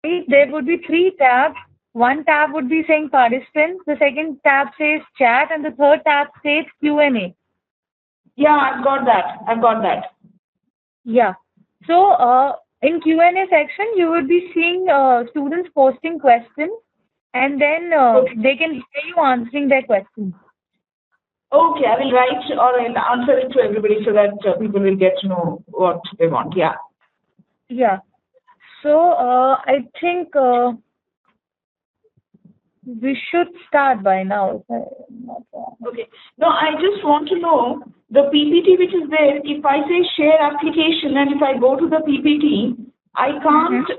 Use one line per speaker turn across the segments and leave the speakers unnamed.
there would be three tabs. One tab would be saying participants, the second tab says chat, and the third tab says Q&A.
Yeah, I've got that.
Yeah. So in Q&A section, you would be seeing students posting questions, and then they can hear you answering their questions.
Okay, I will write or I'll answer it to everybody so that people will get to know what they want. Yeah.
Yeah. So I think we should start by now.
Okay. No, I just want to know the PPT which is there. If I say share application and if I go to the PPT, I can't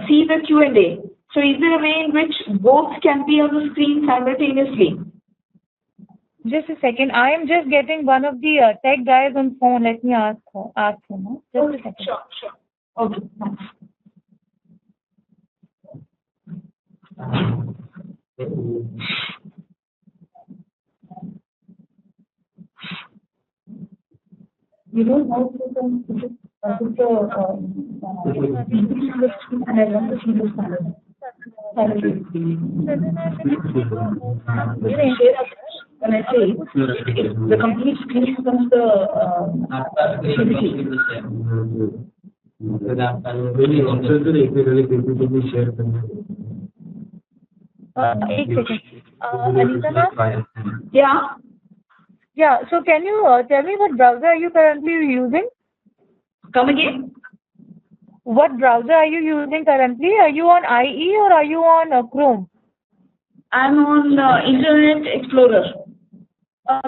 see the Q&A. So is there a way in which both can be on the screen simultaneously?
Just a second. I am just getting one of the tech guys on phone. Let me ask him. Just a second.
Sure. Okay, thanks. You know how when I say the complete screen becomes the
Anita?
Yeah.
Yeah, so can you tell me what browser are you currently using?
Come again?
What browser are you using currently? Are you on IE or are you on Chrome?
I'm on Internet Explorer.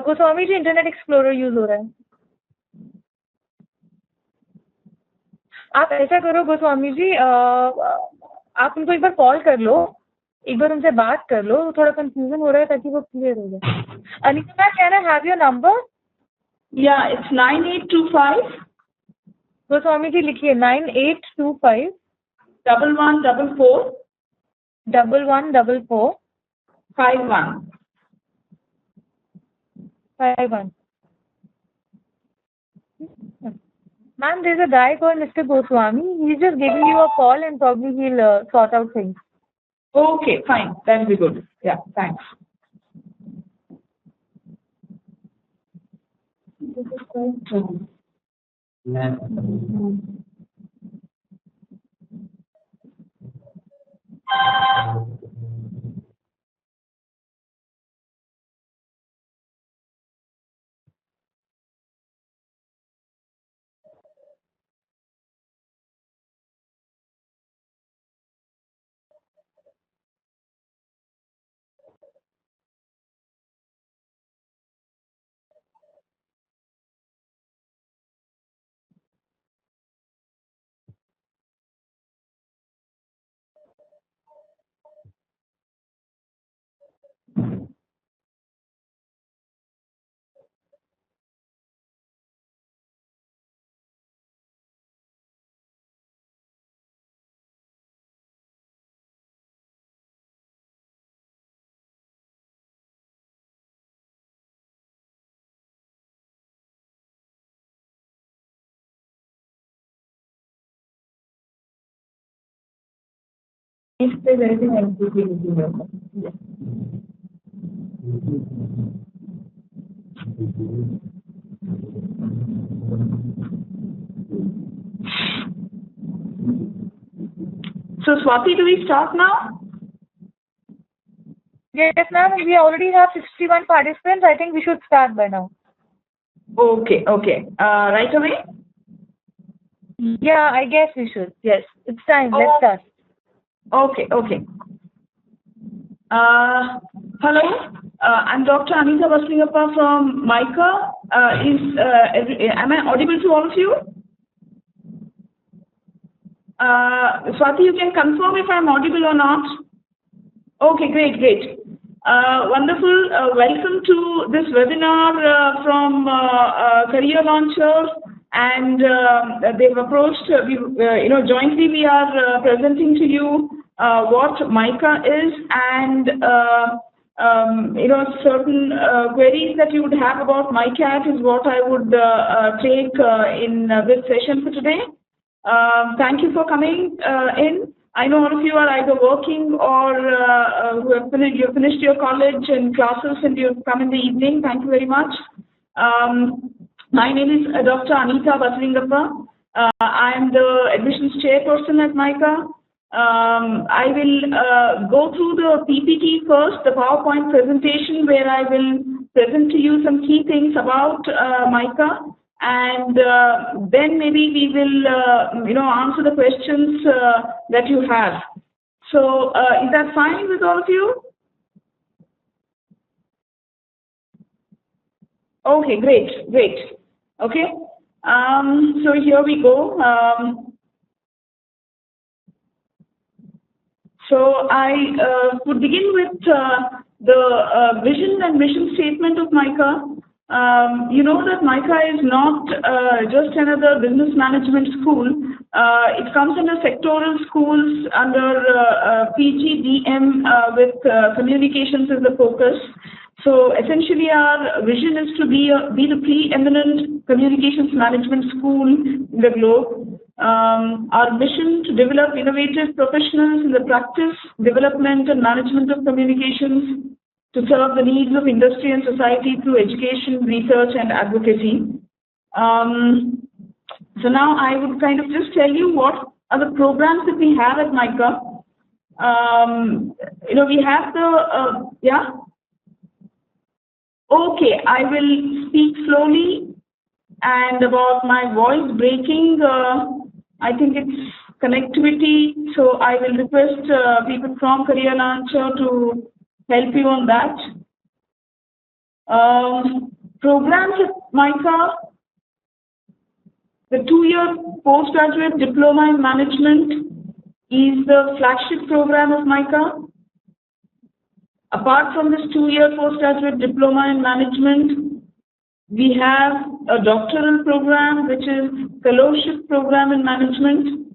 Goswami ji Internet Explorer use हो रहा है. आप ऐसा करो गोस्वामी जी, आप उनको एक बार call कर लो, एक बार उनसे बात कर लो, थोड़ा कंफ्यूजन हो रहा है ताकि वो क्लियर हो जाए. Anita ma'am, can I have your number?
या इट्स 9825.
गोस्वामी जी लिखिए 9825
1144
1144
51.
Ma'am, there's a guy called Mr. Goswami. He's just giving you a call and probably he'll sort out things.
Okay, fine. That'll be good. Yeah, thanks. If there's anything else, we will do it. Yeah. So Swati, do we start now?
Yes, ma'am. We already have 61 participants. I think we should start by now.
Okay. Right away?
Yeah, I guess we should. Yes, it's time. Let's start.
Okay. Hello, I'm Dr. Anita Basalingappa from MICA. Am I audible to all of you? Swati, you can confirm if I'm audible or not. Okay, great. Wonderful. Welcome to this webinar from Career Launchers, and they've approached. Jointly we are presenting to you what MICA is, and certain queries that you would have about Micat is what I would take in this session for today. Thank you for coming in. I know all of you are either working or you finished your college and classes and you've come in the evening. Thank you very much. My name is Dr. Anita Basalingappa. I am the admissions chairperson at MICA. I will go through the PPT first, the PowerPoint presentation, where I will present to you some key things about MICA, and then maybe we will, answer the questions that you have. So, is that fine with all of you? Okay, great. Okay. So here we go. So I would begin with the vision and mission statement of MICA. You know that MICA is not just another business management school. It comes under sectoral schools under PGDM with communications as the focus. So essentially our vision is to be the preeminent communications management school in the globe. Our mission to develop innovative professionals in the practice, development and management of communications to serve the needs of industry and society through education, research and advocacy. So now I would kind of just tell you what are the programs that we have at MICA. We have the, yeah? Okay, I will speak slowly, and about my voice breaking, I think it's connectivity, so I will request people from Career Launcher to help you on that. Programs at MICA, the 2-year postgraduate diploma in management is the flagship program of MICA. Apart from this 2-year postgraduate diploma in management, we have a doctoral program, which is fellowship program in management.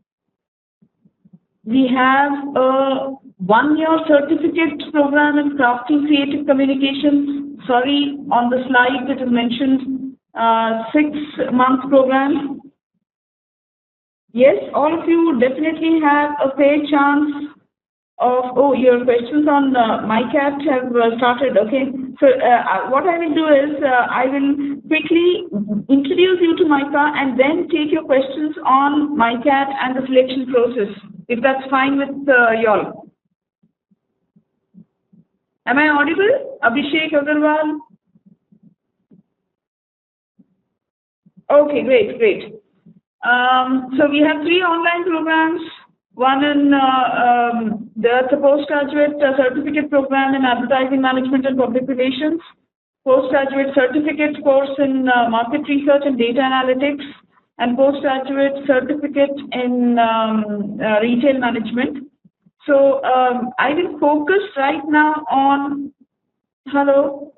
We have a 1-year certificate program in crafting creative communications. Sorry, on the slide it is mentioned 6-month program. Yes, all of you definitely have a fair chance of, your questions on Micat have started, okay. So what I will do is, I will quickly introduce you to MICA and then take your questions on Micat and the selection process, if that's fine with y'all. Am I audible? Abhishek Agarwal? Okay, great. So we have 3 online programs. One in the postgraduate certificate program in advertising management and public relations, postgraduate certificate course in market research and data analytics, and postgraduate certificate in retail management. So I will focus right now on, hello,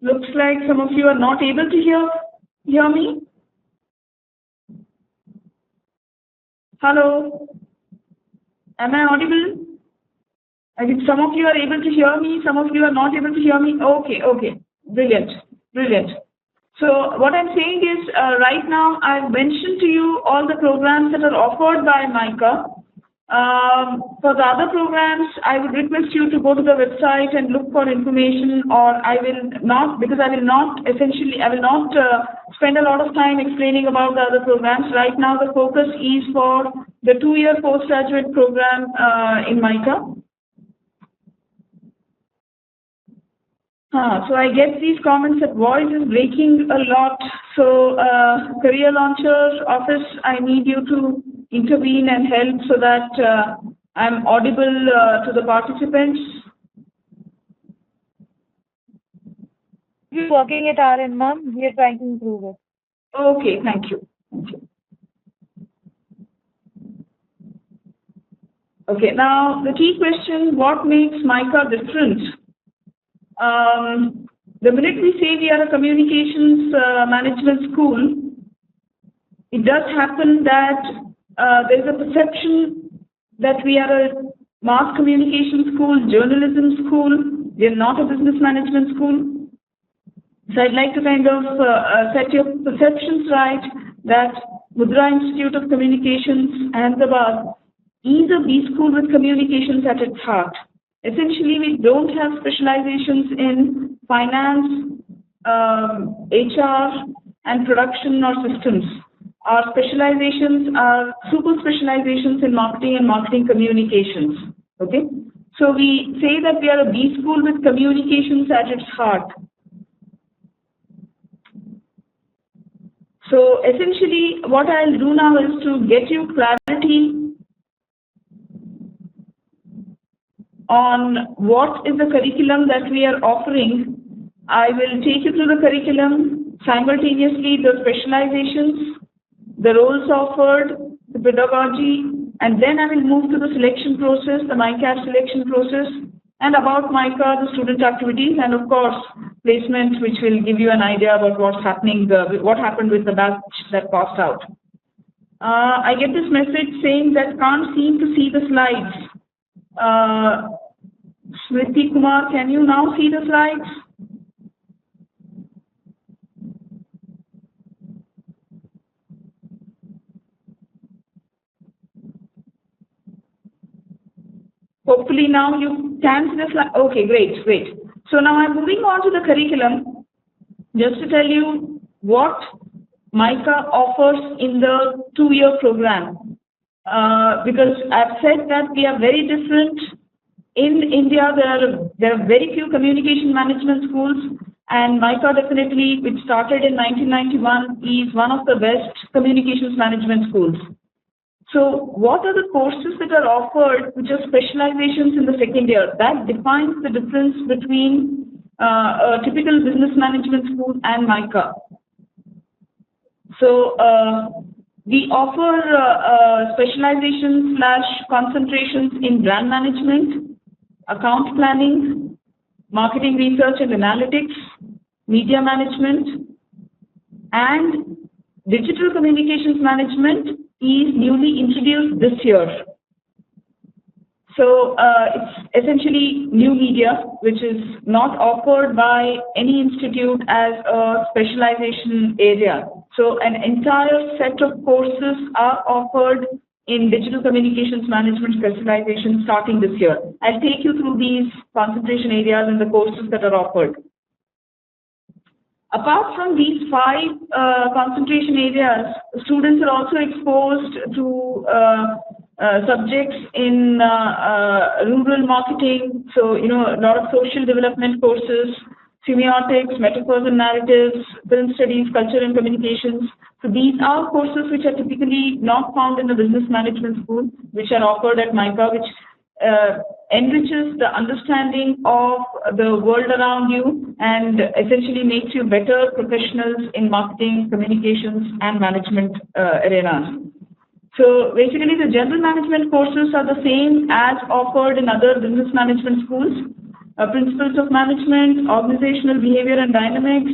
looks like some of you are not able to hear me. Hello, am I audible? I think some of you are able to hear me, some of you are not able to hear me. Okay, brilliant. So what I'm saying is, right now I've mentioned to you all the programs that are offered by MICA. For the other programs, I would request you to go to the website and look for information, or I will not spend a lot of time explaining about the other programs. Right now, the focus is for the 2-year postgraduate program in MICA. So I get these comments that voice is breaking a lot. So Career Launcher office, I need you to intervene and help so that I'm audible to the participants.
We're working at our end, ma'am. We are trying to improve it.
Okay, thank you. Okay, now the key question, what makes MICA different? The minute we say we are a communications management school, it does happen that there is a perception that we are a mass communication school, journalism school. We are not a business management school. So I'd like to kind of set your perceptions right, that Mudra Institute of Communications, Ahmedabad, is a B school with communications at its heart. Essentially, we don't have specializations in finance, HR, and production or systems. Our specializations are super specializations in marketing and marketing communications. Okay, so we say that we are a B school with communications at its heart. So essentially, what I'll do now is to get you clarity on what is the curriculum that we are offering. I will take you through the curriculum, simultaneously the specializations, the roles offered, the pedagogy, and then I will move to the selection process, the Micat selection process, and about MICA, the student activities, and of course, placement, which will give you an idea about what's happening, what happened with the batch that passed out. I get this message saying that can't seem to see the slides. Smriti Kumar, can you now see the slides? Hopefully now you can see the slide. Okay, great, great. So now I'm moving on to the curriculum, just to tell you what MICA offers in the 2-year program. Because I've said that we are very different. In India, there are very few communication management schools, and MICA definitely, which started in 1991, is one of the best communications management schools. So what are the courses that are offered, which are specializations in the second year? That defines the difference between a typical business management school and MICA. So we offer specializations / concentrations in brand management, account planning, marketing research and analytics, media management, and digital communications management is newly introduced this year. So it's essentially new media, which is not offered by any institute as a specialization area. So an entire set of courses are offered in digital communications management specialization starting this year. I'll take you through these concentration areas and the courses that are offered. Apart from these 5 concentration areas, students are also exposed to subjects in rural marketing, so a lot of social development courses, semiotics, metaphors and narratives, film studies, culture and communications. So these are courses which are typically not found in the business management school, which are offered at MICA, which enriches the understanding of the world around you and essentially makes you better professionals in marketing, communications, and management arenas. So basically, the general management courses are the same as offered in other business management schools. Principles of management, organizational behavior and dynamics,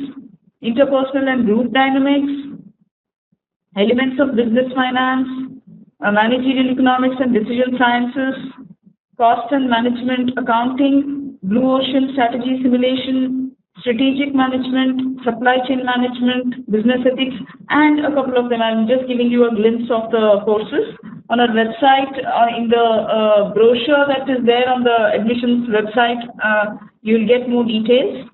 interpersonal and group dynamics, elements of business finance, managerial economics and decision sciences, cost and management accounting, blue ocean strategy simulation, strategic management, supply chain management, business ethics, and a couple of them. I'm just giving you a glimpse of the courses. On our website, in the brochure that is there on the admissions website, you'll get more details.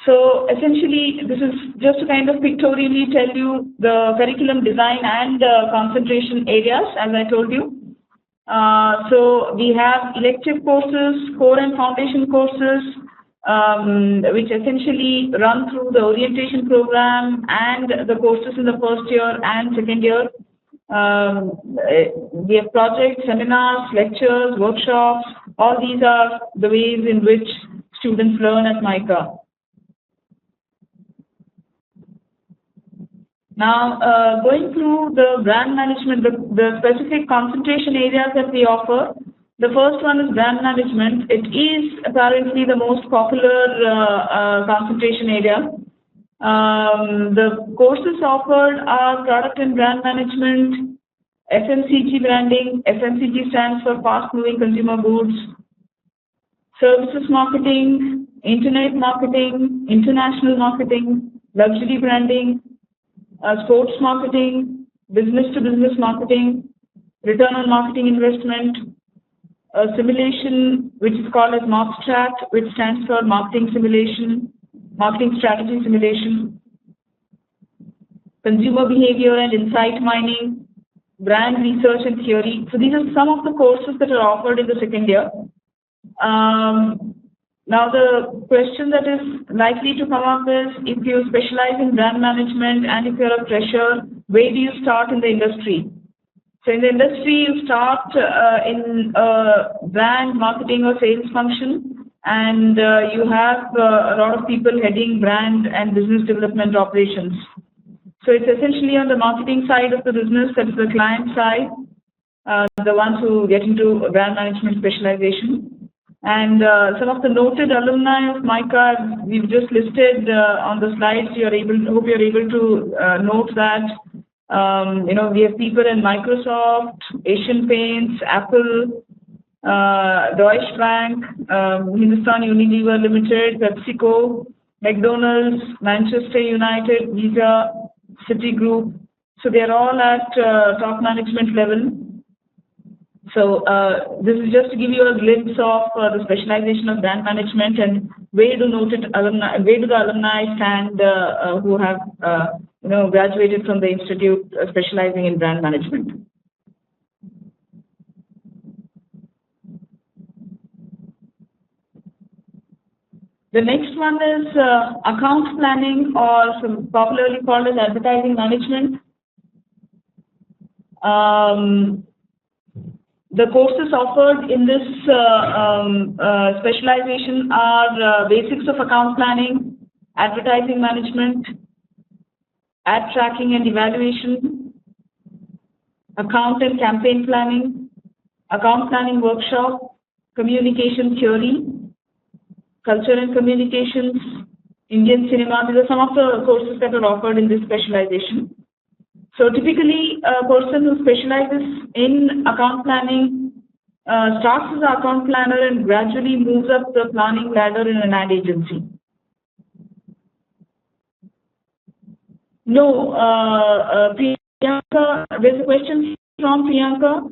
So essentially, this is just to kind of pictorially tell you the curriculum design and concentration areas, as I told you. So we have elective courses, core and foundation courses, which essentially run through the orientation program and the courses in the first year and second year. We have projects, seminars, lectures, workshops. All these are the ways in which students learn at MICA. Now, going through the brand management, the specific concentration areas that we offer, the first one is brand management. It is apparently the most popular concentration area. The courses offered are product and brand management, FMCG branding. FMCG stands for fast moving consumer goods, services marketing, internet marketing, international marketing, luxury branding, sports marketing, business-to-business marketing, return on marketing investment, simulation, which is called as MARCSTRAT, which stands for marketing simulation, marketing strategy simulation, consumer behavior and insight mining, brand research and theory. So these are some of the courses that are offered in the second year. Now the question that is likely to come up is, if you specialize in brand management and if you're a fresher, where do you start in the industry? So in the industry, you start in brand marketing or sales function, and you have a lot of people heading brand and business development operations. So it's essentially on the marketing side of the business, that is the client side, the ones who get into brand management specialization. And some of the noted alumni of MICA, we've just listed on the slides. Hope you're able to note that. We have people in Microsoft, Asian Paints, Apple, Deutsche Bank, Hindustan Unilever Limited, PepsiCo, McDonald's, Manchester United, Visa, Citigroup. So they're all at top management level. So this is just to give you a glimpse of the specialization of brand management and where do the alumni stand who have graduated from the institute specializing in brand management. The next one is account planning, or popularly called as advertising management. The courses offered in this specialization are basics of account planning, advertising management, ad tracking and evaluation, account and campaign planning, account planning workshop, communication theory, culture and communications, Indian cinema. These are some of the courses that are offered in this specialization. So typically, a person who specializes in account planning starts as an account planner and gradually moves up the planning ladder in an ad agency. No, Priyanka, there's a question from Priyanka.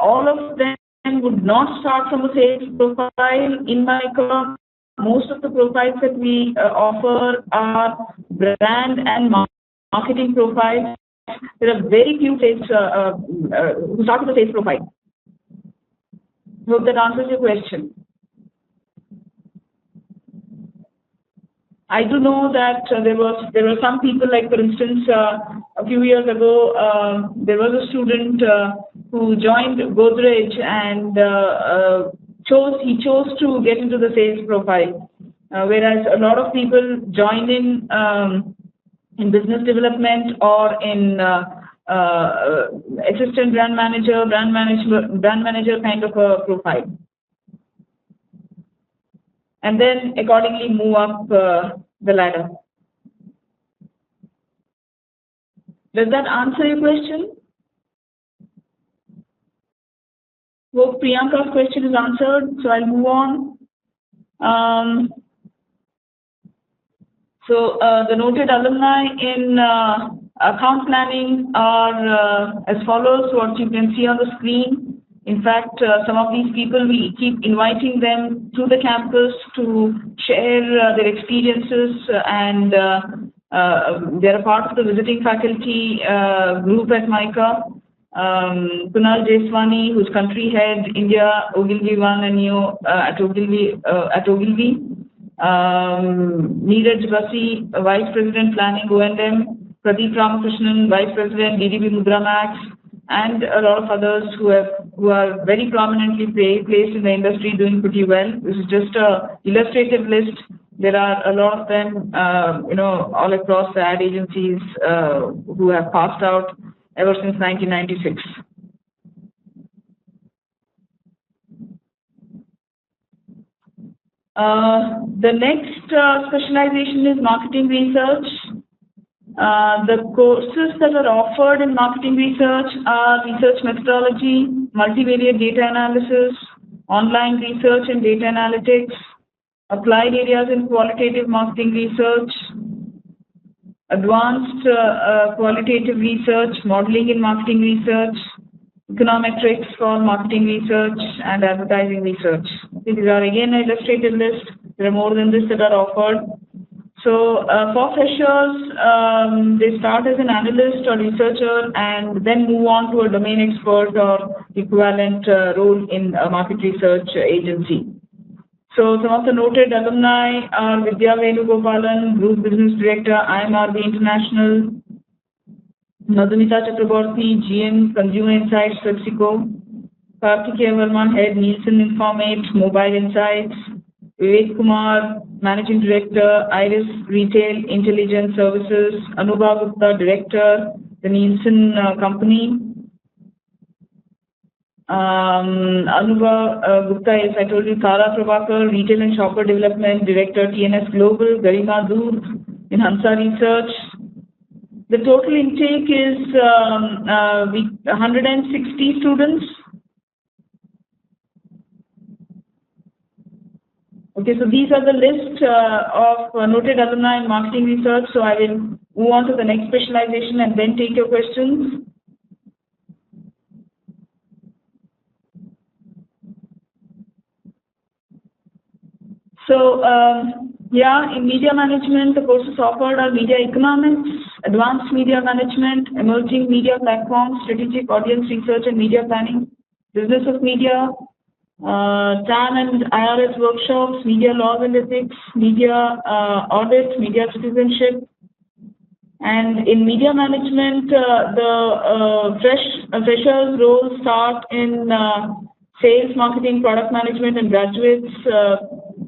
All of them would not start from a sales profile in MICA. Most of the profiles that we offer are brand and marketing profiles. There are very few sales who start with a sales profile. Hope that answers your question. I do know that there were some people, like for instance, a few years ago, there was a student who joined Godrej and he chose to get into the sales profile, whereas a lot of people join in business development or in assistant brand manager kind of a profile, and then accordingly move up the ladder. Does that answer your question? Hope Priyanka's question is answered, so I'll move on. So the noted alumni in account planning are as follows, what you can see on the screen. In fact, some of these people, we keep inviting them to the campus to share their experiences, and they're a part of the visiting faculty group at MICA. Kunal Jeswani, who's country head, India, Ogilvy 1 and Neo at Ogilvy. Neeraj Basi, Vice President Planning O&M, Pradeep Ramakrishnan, Vice President DDB Mudra Max, and a lot of others who are very prominently placed in the industry, doing pretty well. This is just a illustrative list. There are a lot of them, all across the ad agencies who have passed out ever since 1996. The next specialization is marketing research. The courses that are offered in marketing research are research methodology, multivariate data analysis, online research and data analytics, applied areas in qualitative marketing research, advanced qualitative research, modeling in marketing research, econometrics for marketing research, and advertising research. These are again an illustrated list. There are more than this that are offered. So for freshers, they start as an analyst or researcher and then move on to a domain expert or equivalent role in a market research agency. So some of the noted alumni are Vidya Venugopalan, Group Business Director, IMRB International; Madhumita Chakraborty, GM Consumer Insights, PepsiCo; Kartikeya Verma, Head Nielsen Informate, Mobile Insights; Vivek Kumar, Managing Director, Iris Retail Intelligence Services; Anubha Gupta, Director, the Nielsen Company. Anubha Gupta is, I told you, Tara Prabhakar, Retail and Shopper Development Director, TNS Global; Garima Dood in Hansa Research. The total intake is 160 students. Okay, so these are the list of noted alumni in marketing research. So I will move on to the next specialization and then take your questions. So, in media management, the courses offered are media economics, advanced media management, emerging media platforms, strategic audience research and media planning, business of media, TAM and IRS workshops, media laws and ethics, media audit, media citizenship. And in media management, the freshers roles start in sales, marketing, product management, and graduates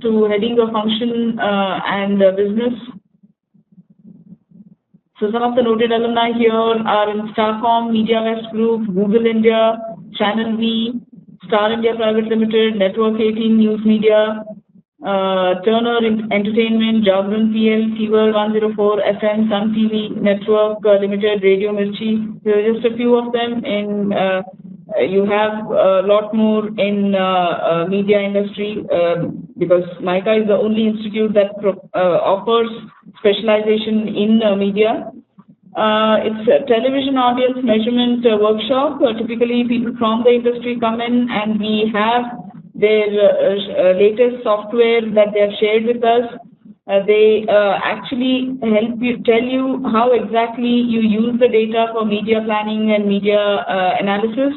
to heading a function and business. So some of the noted alumni here are in Starcom, Media West Group, Google India, Channel V, Star India Private Limited, Network 18 News Media, Turner Entertainment, Jagran PL, Fever 104 FM, Sun TV Network Limited, Radio Mirchi. There are just a few of them. In you have a lot more in media industry because MICA is the only institute that offers specialization in media. It's a television audience measurement workshop. Typically, people from the industry come in and we have their latest software that they have shared with us. They actually help you, tell you how exactly you use the data for media planning and media analysis.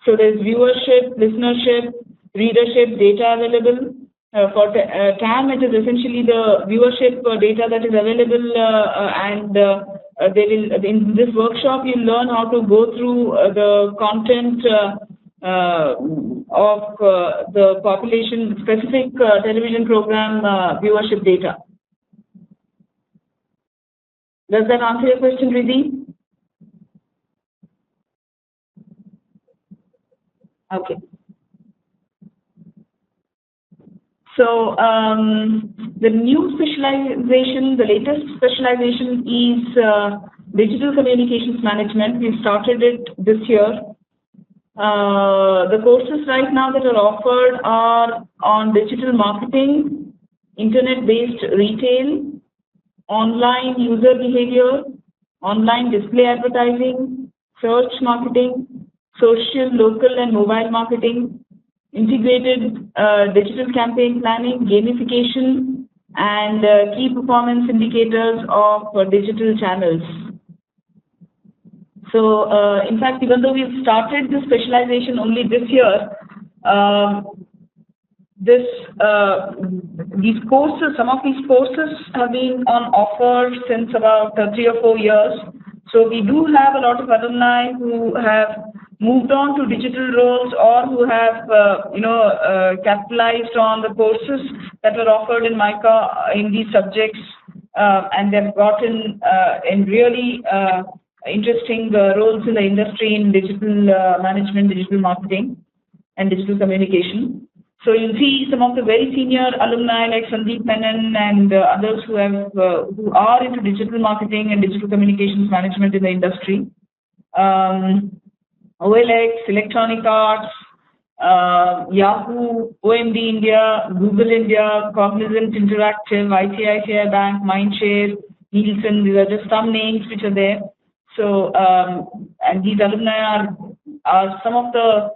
So there's viewership, listenership, readership data available. For TAM, it is essentially the viewership data that is available, and they will, in this workshop you'll learn how to go through the content of the population specific television program viewership data. Does that answer your question, Riddhi? Okay. So the new specialization, the latest specialization is digital communications management. We started it this year. The courses right now that are offered are on digital marketing, internet-based retail, online user behavior, online display advertising, search marketing, social, local and mobile marketing, integrated digital campaign planning, gamification, and key performance indicators of digital channels. So, in fact, even though we've started this specialization only this year, these courses, some of these courses have been on offer since about 3 or 4 years. So we do have a lot of alumni who have moved on to digital roles or who have, capitalized on the courses that were offered in MICA in these subjects, and they've gotten in really interesting roles in the industry in digital management, digital marketing, and digital communication. So you'll see some of the very senior alumni like Sandeep Menon and others who are into digital marketing and digital communications management in the industry. OLX, Electronic Arts, Yahoo, OMD India, Google India, Cognizant Interactive, ICICI Bank, Mindshare, Nielsen. These are just some names which are there. So, and these alumni are some of the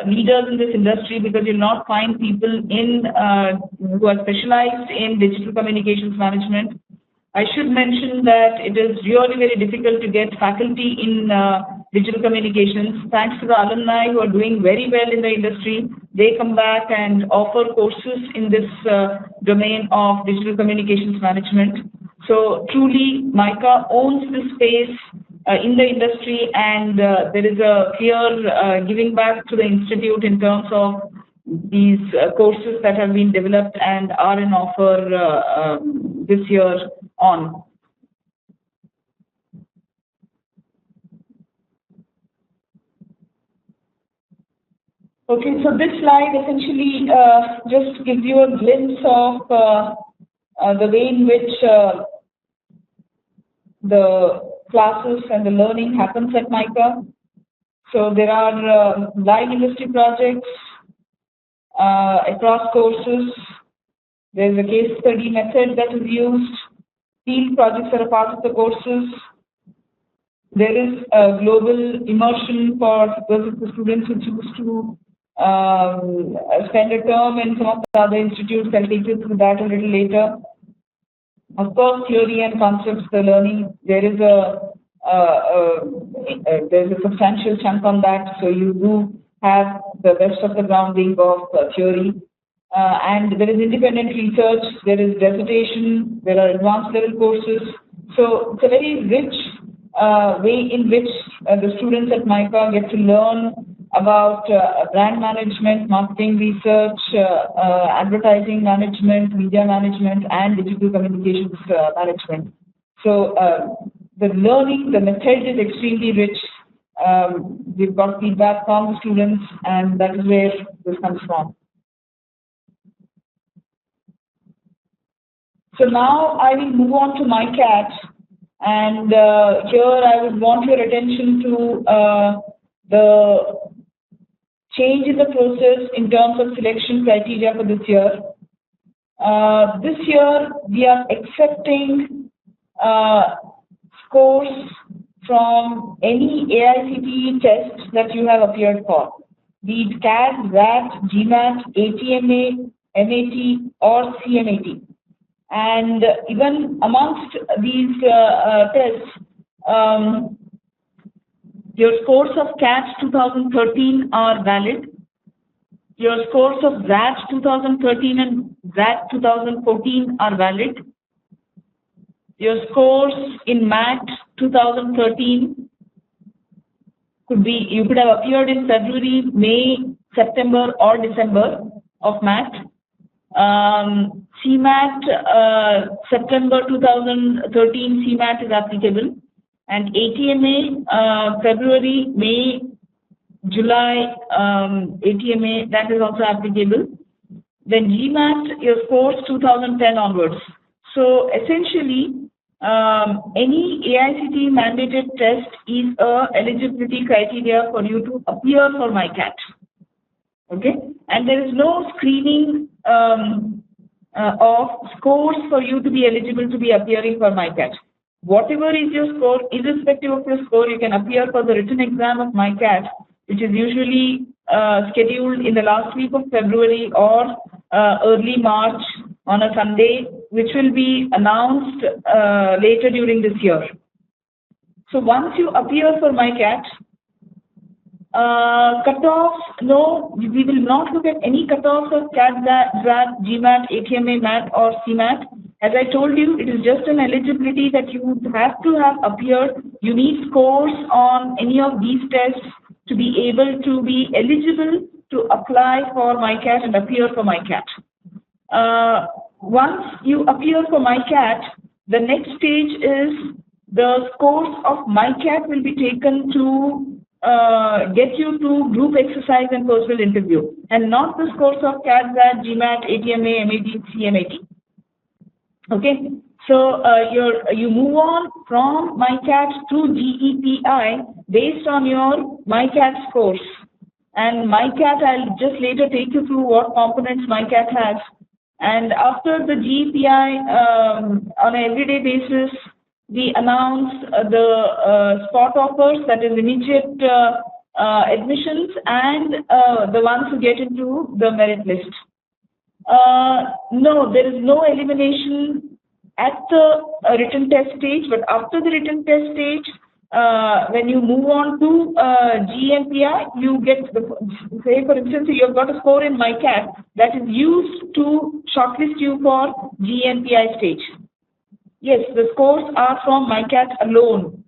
leaders in this industry, because you'll not find people in who are specialized in digital communications management. I should mention that it is really very difficult to get faculty in digital communications. Thanks to the alumni who are doing very well in the industry, they come back and offer courses in this domain of digital communications management. So truly, MICA owns this space in the industry, and there is a clear giving back to the institute in terms of these courses that have been developed and are in offer this year on. Okay, so this slide essentially just gives you a glimpse of the way in which the classes and the learning happens at MICA. So there are live industry projects across courses. There's a case study method that is used. Field projects are a part of the courses. There is a global immersion for those of the students who choose to spend a term in some of the other institutes. I'll take you through that a little later. Of course, theory and concepts, the learning, there's a substantial chunk on that. So you do have the rest of the grounding of theory. And there is independent research, there is dissertation, there are advanced level courses. So it's a very rich way in which the students at MICA get to learn about brand management, marketing research, advertising management, media management, and digital communications management. So the learning, the method is extremely rich. We've got feedback from the students, and that is where this comes from. So now I will move on to Micat, and here I would want your attention to the change in the process in terms of selection criteria for this year. This year we are accepting scores from any AICTE test that you have appeared for, be it CAD, VAT, GMAT, ATMA, MAT, or CMAT. And even amongst these tests, your scores of CAT 2013 are valid. Your scores of VAT 2013 and VAT 2014 are valid. Your scores in MAT 2013 could be, you could have appeared in February, May, September, or December of MAT. CMAT, September 2013 CMAT is applicable, and ATMA, February, May, July, ATMA, that is also applicable. Then GMAT, your scores 2010 onwards. So essentially, any AICTE mandated test is a eligibility criteria for you to appear for MICAT. Okay, and there is no screening of scores for you to be eligible to be appearing for MICAT. Whatever is your score, irrespective of your score, you can appear for the written exam of MICAT, which is usually scheduled in the last week of February or early March on a Sunday, which will be announced later during this year. So once you appear for MICAT, cutoffs, no, we will not look at any cutoffs of CAT, VAT, GMAT, ATMA, MAT, or CMAT. As I told you, it is just an eligibility that you have to have appeared. You need scores on any of these tests to be able to be eligible to apply for MICAT and appear for MICAT. Once you appear for MICAT, the next stage is the scores of MICAT will be taken to get you to group exercise and personal interview, and not the scores of CAT, VAT, GMAT, ATMA, MAT, CMAT. Okay, so you move on from MICAT to GEPI based on your MICAT scores. And MICAT, I'll just later take you through what components MICAT has. And after the GPI, on an everyday basis, we announce the spot offers, that is immediate admissions, and the ones who get into the merit list. No, there is no elimination at the written test stage, but after the written test stage, when you move on to GNPI, you get, say for instance, you have got a score in Micat that is used to shortlist you for GNPI stage. Yes, the scores are from Micat alone.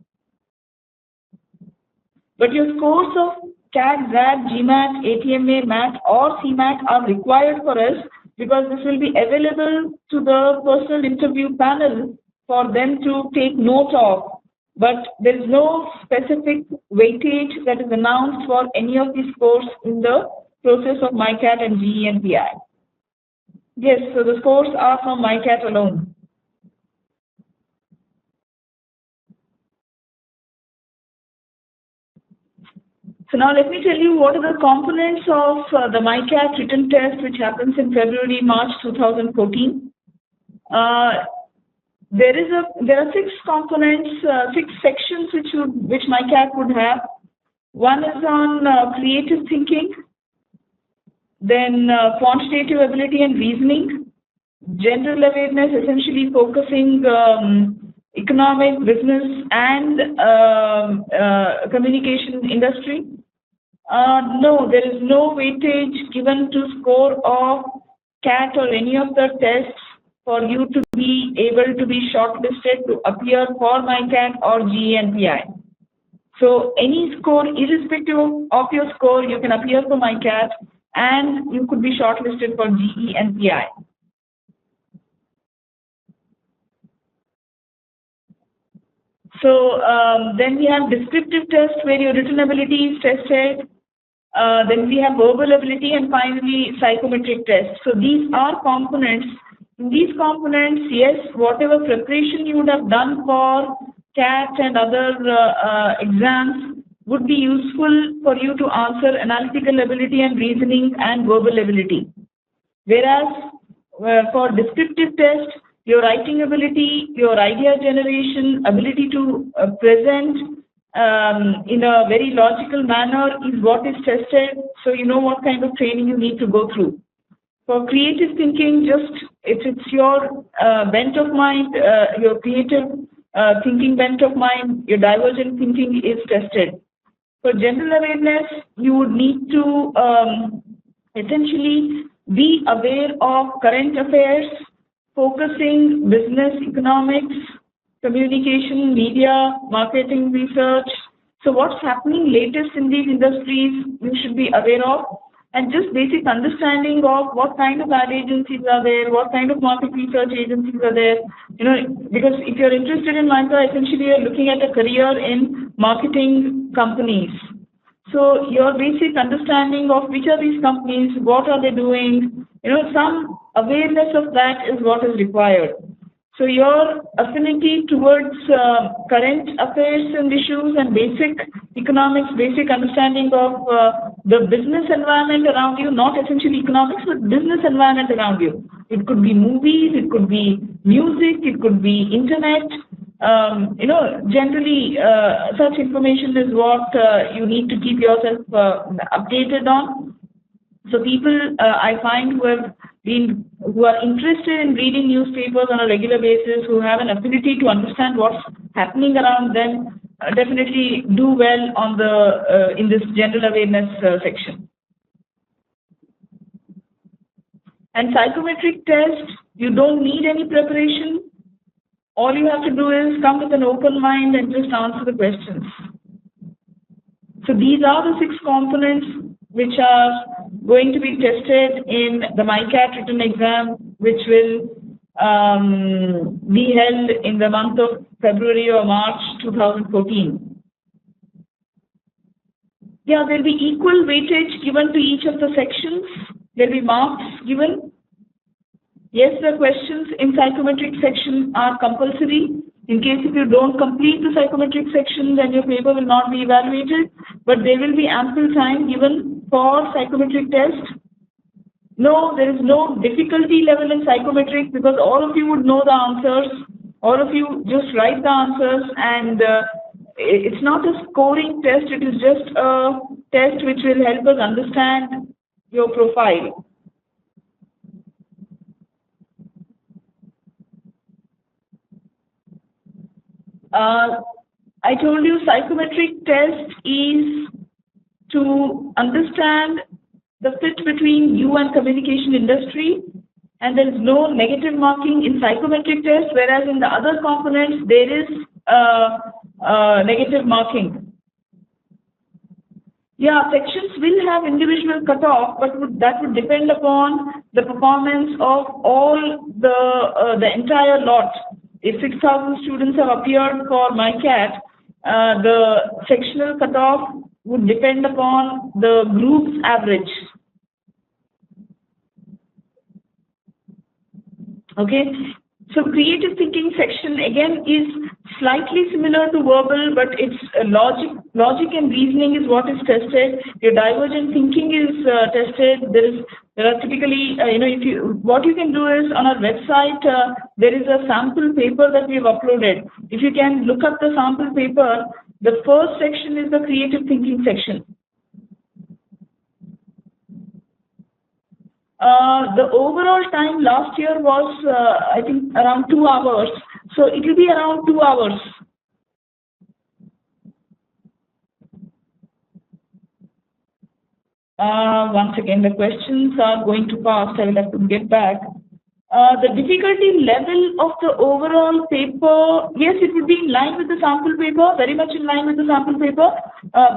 But your scores of CAT, ZAT, GMAT, ATMA, MAT or CMAT are required for us, because this will be available to the personal interview panel for them to take note of. But there is no specific weightage that is announced for any of these scores in the process of Micat and GENPI. Yes, so the scores are from Micat alone. So now let me tell you what are the components of the Micat written test, which happens in February, March 2014. There are 6 components, 6 sections which Micat would have. One is on creative thinking, then quantitative ability and reasoning, general awareness, essentially focusing economic, business, and communication industry. No, there is no weightage given to score of CAT or any of the tests for you to be able to be shortlisted to appear for Micat or GENPI. So any score, irrespective of your score, you can appear for Micat and you could be shortlisted for GENPI. So then we have descriptive test where your written ability is tested. Then we have verbal ability, and finally psychometric test. So these are components. In these components, yes, whatever preparation you would have done for CAT and other exams would be useful for you to answer analytical ability and reasoning and verbal ability. Whereas for descriptive test, your writing ability, your idea generation, ability to present in a very logical manner is what is tested. So you know what kind of training you need to go through. For creative thinking, it's your bent of mind, your creative thinking bent of mind, your divergent thinking is tested. For general awareness, you would need to essentially be aware of current affairs, focusing business, economics, communication, media, marketing, research. So what's happening latest in these industries, you should be aware of. And just basic understanding of what kind of ad agencies are there, what kind of market research agencies are there. You know, because if you're interested in MICA, essentially you're looking at a career in marketing companies. So your basic understanding of which are these companies, what are they doing, you know, some awareness of that is what is required. So your affinity towards current affairs and issues and basic economics, basic understanding of the business environment around you, not essentially economics, but business environment around you. It could be movies, it could be music, it could be internet. You know, generally such information is what you need to keep yourself updated on. So people I find who are interested in reading newspapers on a regular basis, who have an affinity to understand what's happening around them, definitely do well on the in this general awareness section. And psychometric test, you don't need any preparation. All you have to do is come with an open mind and just answer the questions. So these are the 6 components which are going to be tested in the Micat written exam, which will be held in the month of February or March 2014. Yeah, there will be equal weightage given to each of the sections. There will be marks given. Yes, the questions in psychometric section are compulsory. In case if you don't complete the psychometric section, then your paper will not be evaluated. But there will be ample time given for psychometric test. No, there is no difficulty level in psychometric because all of you would know the answers. All of you just write the answers, and it's not a scoring test. It is just a test which will help us understand your profile. I told you psychometric test is to understand the fit between you and communication industry, and there is no negative marking in psychometric test, whereas in the other components there is negative marking. Yeah, sections will have individual cutoff, but that would depend upon the performance of all the entire lot. If 6,000 students have appeared for Micat, the sectional cutoff would depend upon the group's average. Okay, so creative thinking section again is slightly similar to verbal, but it's logic and reasoning is what is tested. Your divergent thinking is tested. There are typically, what you can do is on our website, there is a sample paper that we've uploaded. If you can look up the sample paper, the first section is the creative thinking section. The overall time last year was, I think, around 2 hours. So it will be around 2 hours. Once again, the questions are going too fast. I will have to get back. The difficulty level of the overall paper, yes, it would be in line with the sample paper, very much in line with the sample paper.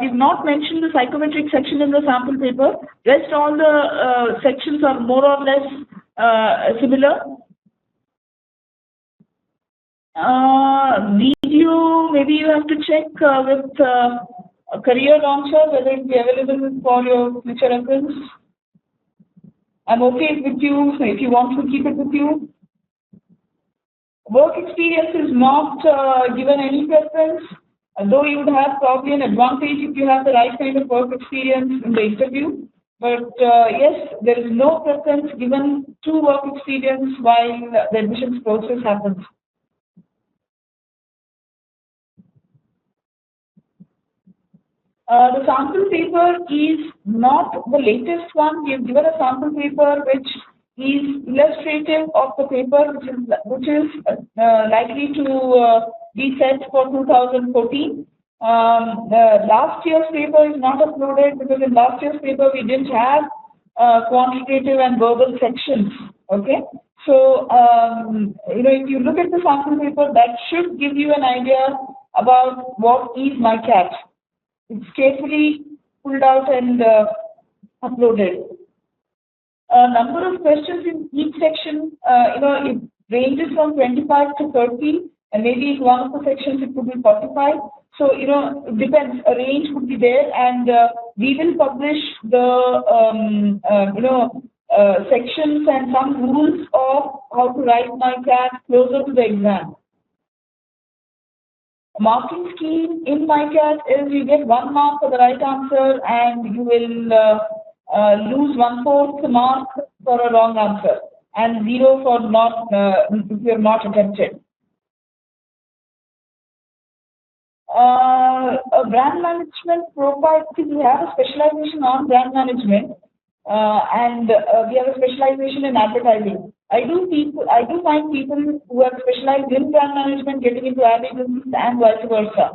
We've not mentioned the psychometric section in the sample paper. Rest all the sections are more or less similar. Video, maybe you have to check with a career launcher whether it be available for your future reference. I'm okay with you, so if you want to keep it with you. Work experience is not given any preference, though you would have probably an advantage if you have the right kind of work experience in the interview. But yes, there is no preference given to work experience while the admissions process happens. The sample paper is not the latest one. We have given a sample paper which is illustrative of the paper which is likely to be set for 2014. Last year's paper is not uploaded because in last year's paper we didn't have quantitative and verbal sections. Okay, so if you look at the sample paper, that should give you an idea about what is Micat. It's carefully pulled out and uploaded. Number of questions in each section, it ranges from 25 to 30, and maybe in one of the sections it could be 45. So, it depends. A range would be there, and we will publish the, sections and some rules of how to write Micat closer to the exam. Marking scheme in Micat is you get 1 mark for the right answer, and you will lose 1/4 mark for a wrong answer, and 0 for not if you have not attempted. A brand management profile. We have a specialization on brand management, and we have a specialization in advertising. I do find people who are specialized in brand management getting into ad agencies and vice versa.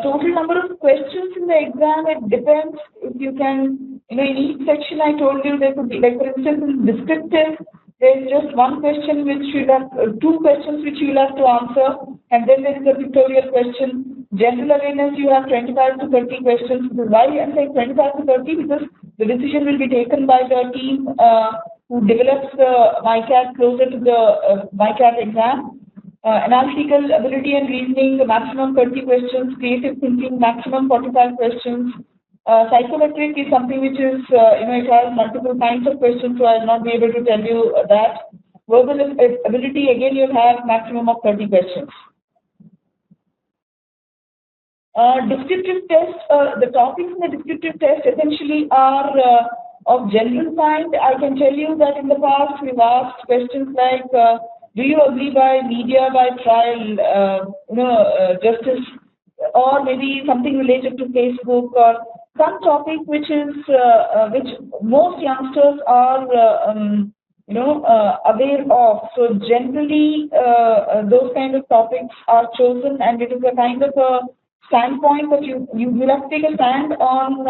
Total number of questions in the exam, it depends. If you can, in each section I told you there could be, like for instance, in descriptive, there's just 1 question which you'll have, 2 questions which you'll have to answer, and then there is a pictorial question. General awareness, you have 25 to 30 questions. Why I'm saying 25 to 30? Because the decision will be taken by the team who develops the Micat closer to the Micat exam. Analytical ability and reasoning, the maximum 30 questions. Creative thinking, maximum 45 questions. Psychometric is something which is, it has multiple kinds of questions, so I will not be able to tell you that. Verbal ability, again, you'll have maximum of 30 questions. Descriptive test, the topics in the descriptive test essentially are of general kind. I can tell you that in the past we've asked questions like, do you agree by media, by trial, justice, or maybe something related to Facebook, or some topic which is which most youngsters are aware of. So generally, those kind of topics are chosen, and it is a kind of a standpoint that you will have to take a stand on,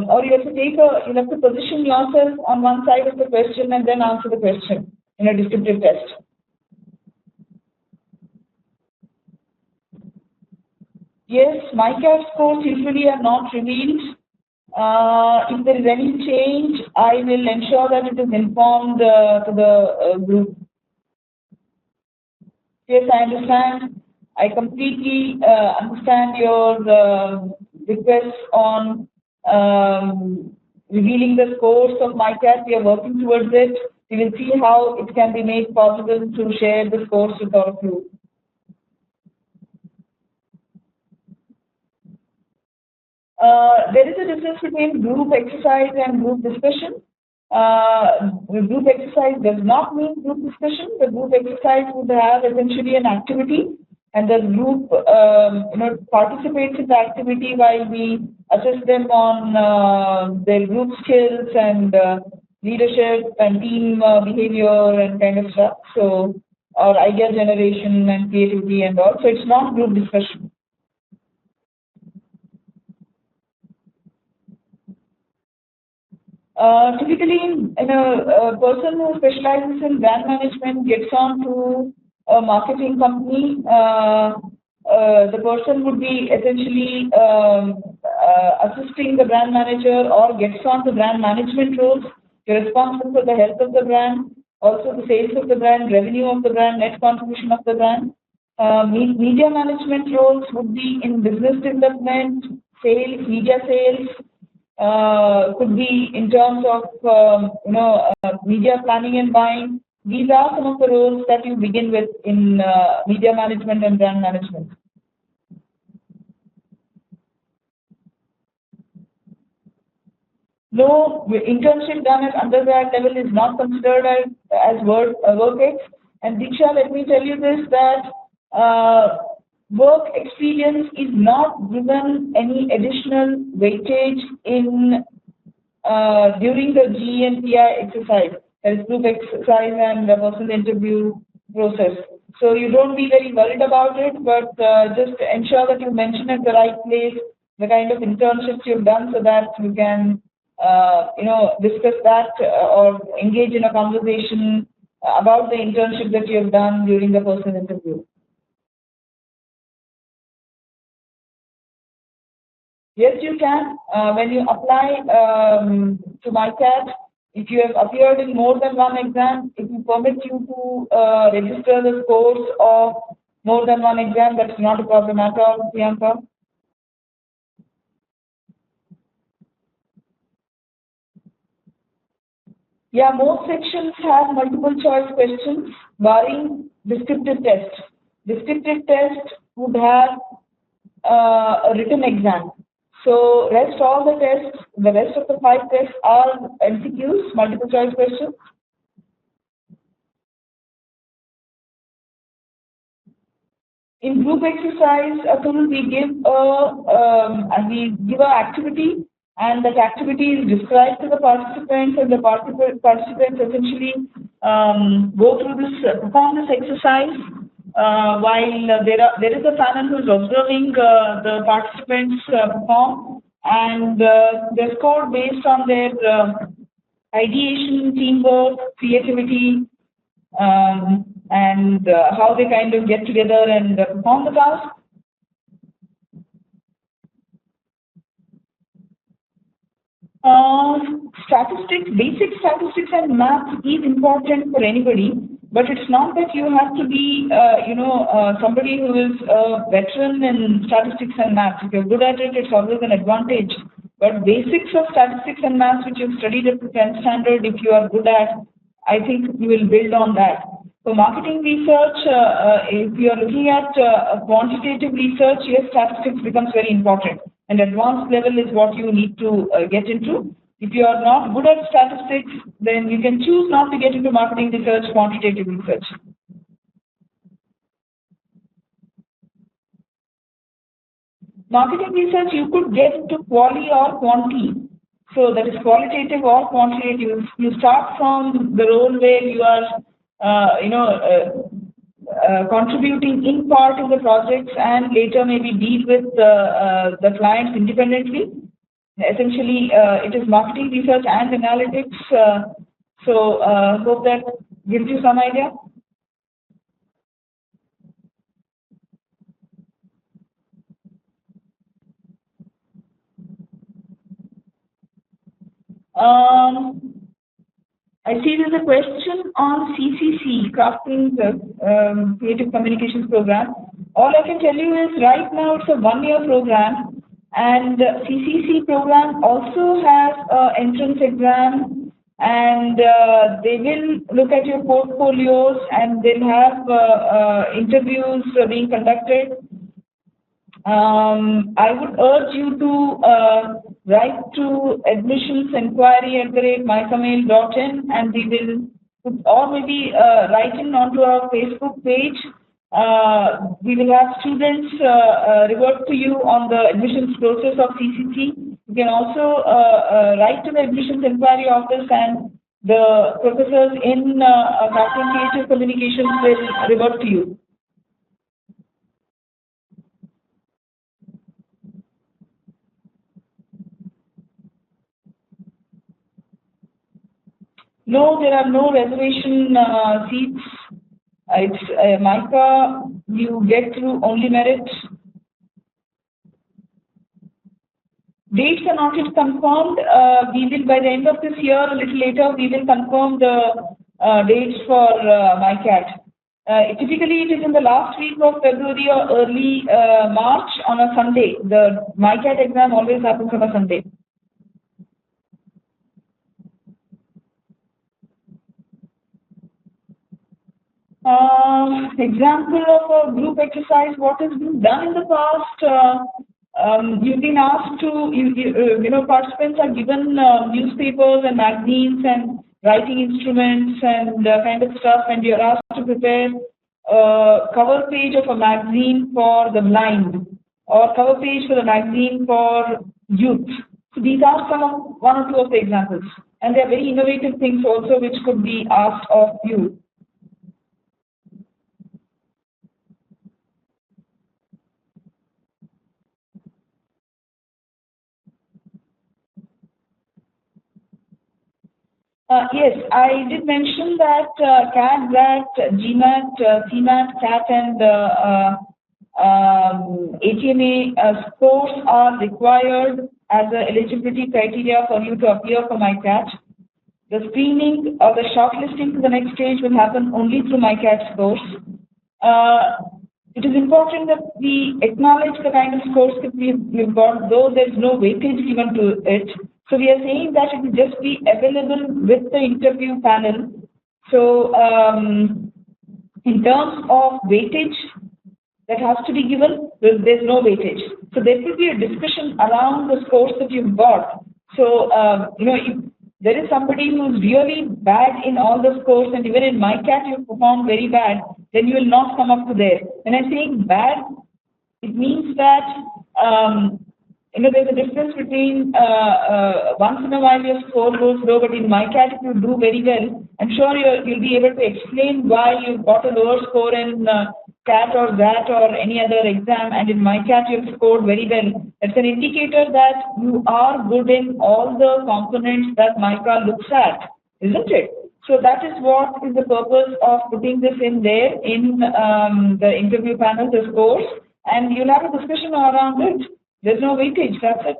or you have to position yourself on one side of the question and then answer the question in a descriptive test. Yes, Micat scores usually are not revealed. If there is any change, I will ensure that it is informed to the group. Yes, I understand. I completely understand your request on revealing the scores of Micat. We are working towards it. We will see how it can be made possible to share the scores with all of you. There is a difference between group exercise and group discussion. Group exercise does not mean group discussion. The group exercise would have essentially an activity, and the group participates in the activity while we assess them on their group skills and leadership and team behavior and kind of stuff. So, or idea generation and creativity and all. So it's not group discussion. Typically, a person who specializes in brand management gets on to a marketing company. The person would be essentially assisting the brand manager or gets on to brand management roles. You're responsible for the health of the brand, also the sales of the brand, revenue of the brand, net contribution of the brand. Media management roles would be in business development, sales, media sales. Could be in terms of media planning and buying. These are some of the roles that you begin with in media management and brand management. No, internship done at undergrad level is not considered as work ex. And Diksha, let me tell you this, that work experience is not given any additional weightage in during the GE and PI exercise, that is group exercise and the personal interview process. So you don't be very worried about it, but just ensure that you mention at the right place the kind of internships you've done, so that you can discuss that or engage in a conversation about the internship that you have done during the personal interview. Yes, you can. When you apply to Micat, if you have appeared in more than one exam, if you permit you to register the scores of more than one exam, that's not a problem at all, Priyanka. Yeah, most sections have multiple choice questions, barring descriptive test. Descriptive test would have a written exam. So all the tests, the rest of the 5 tests are MCQs, multiple choice questions. In group exercise, we give an activity, and that activity is described to the participants, and the participants essentially perform this exercise while there is a panel who is observing the participants perform, and they're scored based on their ideation, teamwork, creativity, and how they kind of get together and perform the task. Statistics, basic statistics and math is important for anybody, but it's not that you have to be, somebody who is a veteran in statistics and math. If you're good at it, it's always an advantage. But basics of statistics and math, which you've studied up to 10th standard, if you are good at, I think you will build on that. For marketing research, if you are looking at quantitative research, yes, statistics becomes very important. And advanced level is what you need to get into. If you are not good at statistics, then you can choose not to get into marketing research, quantitative research. Marketing research, you could get into quali or quanti. So that is qualitative or quantitative. You start from the role where you are, contributing in part in the projects and later maybe deal with the clients independently. Essentially, it is marketing research and analytics. Hope that gives you some idea. I see there's a question on CCC, Crafting the Creative Communications Program. All I can tell you is right now it's a one-year program, and CCC program also has an entrance exam, and they will look at your portfolios and they'll have interviews being conducted. I would urge you to write to admissionsenquiry@micamail.in, and we will, or maybe write in onto our Facebook page. We will have students revert to you on the admissions process of CCC. You can also write to the admissions inquiry office, and the professors in Creative Communications will revert to you. No, there are no reservation seats. It's MICA, you get through only merit. Dates are not yet confirmed. We will, by the end of this year, a little later, we will confirm the dates for Micat. Typically, it is in the last week of February or early March on a Sunday. The Micat exam always happens on a Sunday. Example of a group exercise, what has been done in the past. You've been asked to, participants are given newspapers and magazines and writing instruments and kind of stuff, and you're asked to prepare a cover page of a magazine for the blind or cover page for the magazine for youth. So these are one or two of the examples, and there are very innovative things also which could be asked of you. Yes, I did mention that CAT, GRAT, GMAT, CMAT, CAT, and ATMA scores are required as an eligibility criteria for you to appear for MICAT. The screening or the shortlisting to the next stage will happen only through MICAT scores. It is important that we acknowledge the kind of scores that we've got, though there is no weightage given to it. So we are saying that it will just be available with the interview panel. So in terms of weightage that has to be given, there's no weightage. So there could be a discussion around the scores that you've got. So, if there is somebody who's really bad in all the scores, and even in MICAT you've performed very bad, then you will not come up to there. When I'm saying bad, it means that there's a difference between once in a while your score goes low, but in MICAT if you do very well, I'm sure you'll be able to explain why you got a lower score in CAT or GRAT or any other exam, and in MICAT you've scored very well. It's an indicator that you are good in all the components that MICA looks at, isn't it? So that is what is the purpose of putting this in there in the interview panel, the scores, and you'll have a discussion around it. There's no weightage, that's it.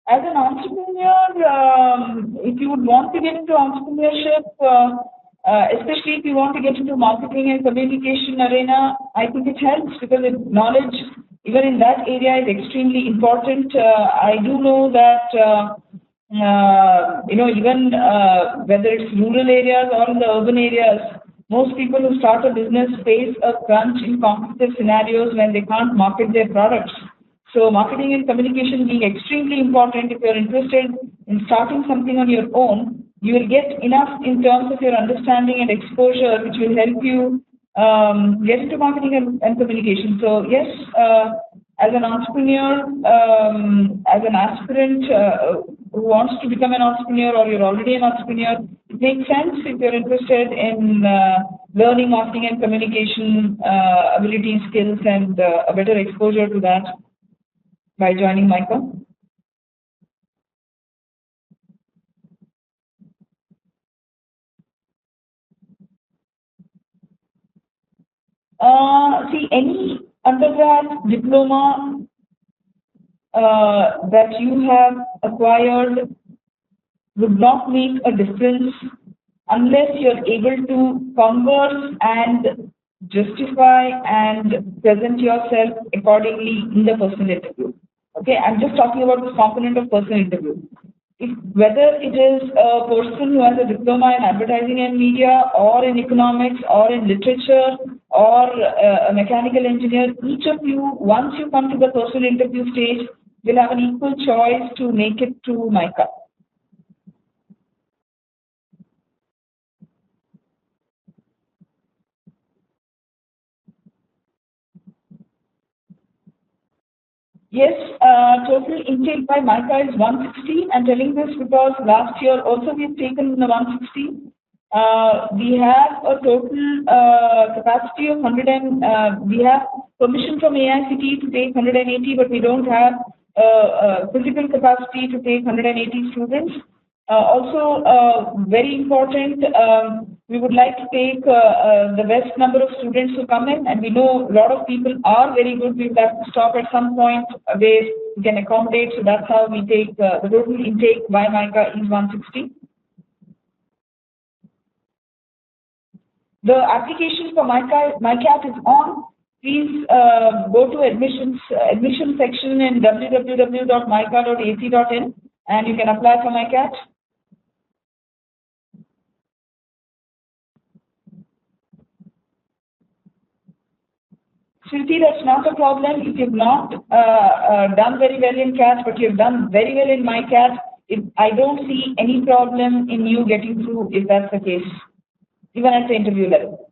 As an entrepreneur, if you would want to get into entrepreneurship, especially if you want to get into marketing and communication arena, I think it helps because knowledge, even in that area, is extremely important. I do know that even whether it's rural areas or in the urban areas, most people who start a business face a crunch in competitive scenarios when they can't market their products. So marketing and communication being extremely important. If you're interested in starting something on your own, you will get enough in terms of your understanding and exposure, which will help you get into marketing and communication. So yes, as an entrepreneur, as an aspirant who wants to become an entrepreneur, or you're already an entrepreneur, it makes sense if you're interested in learning marketing and communication ability, skills, and a better exposure to that by joining MICA. See, any undergrad diploma that you have acquired would not make a difference unless you're able to converse and justify and present yourself accordingly in the personal interview. Okay, I'm just talking about this component of personal interview. Whether it is a person who has a diploma in advertising and media, or in economics, or in literature, or a mechanical engineer, each of you, once you come to the personal interview stage, will have an equal choice to make it to MICA. Yes, total intake by MICA is 160. I'm telling this because last year also we've taken the 160. We have a total capacity of 100 and we have permission from AICTE to take 180, but we don't have physical capacity to take 180 students. Also, very important, we would like to take the best number of students who come in, and we know a lot of people are very good. We will have to stop at some point where we can accommodate, so that's how we take the total intake by MICA is 160. The application for Micat is on. Please go to admission section in www.mica.ac.in and you can apply for Micat. Shruti, that's not a problem. If you've not done very well in CAT, but you've done very well in Micat, I don't see any problem in you getting through if that's the case, even at the interview level.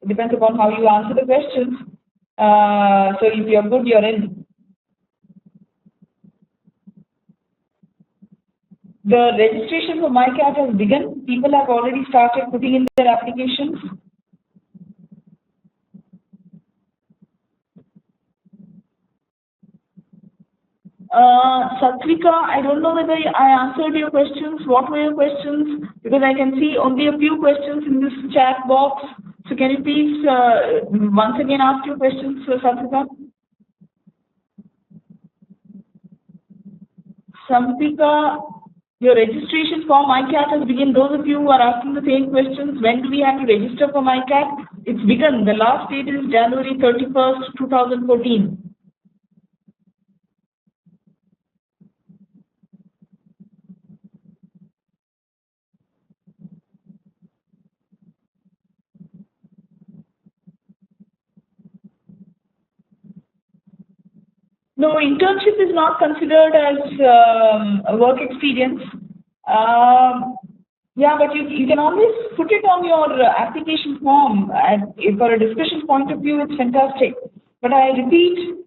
It depends upon how you answer the questions. So if you're good, you're in. The registration for Micat has begun. People have already started putting in their applications. Satvika, I don't know whether I answered your questions. What were your questions? Because I can see only a few questions in this chat box. So can you please once again ask your questions, Satvika? Satvika, your registration for Micat has begun. Those of you who are asking the same questions, when do we have to register for Micat? It's begun. The last date is January 31st, 2014. No, internship is not considered as a work experience. Yeah, but you can always put it on your application form. And for a discussion point of view, it's fantastic. But I repeat,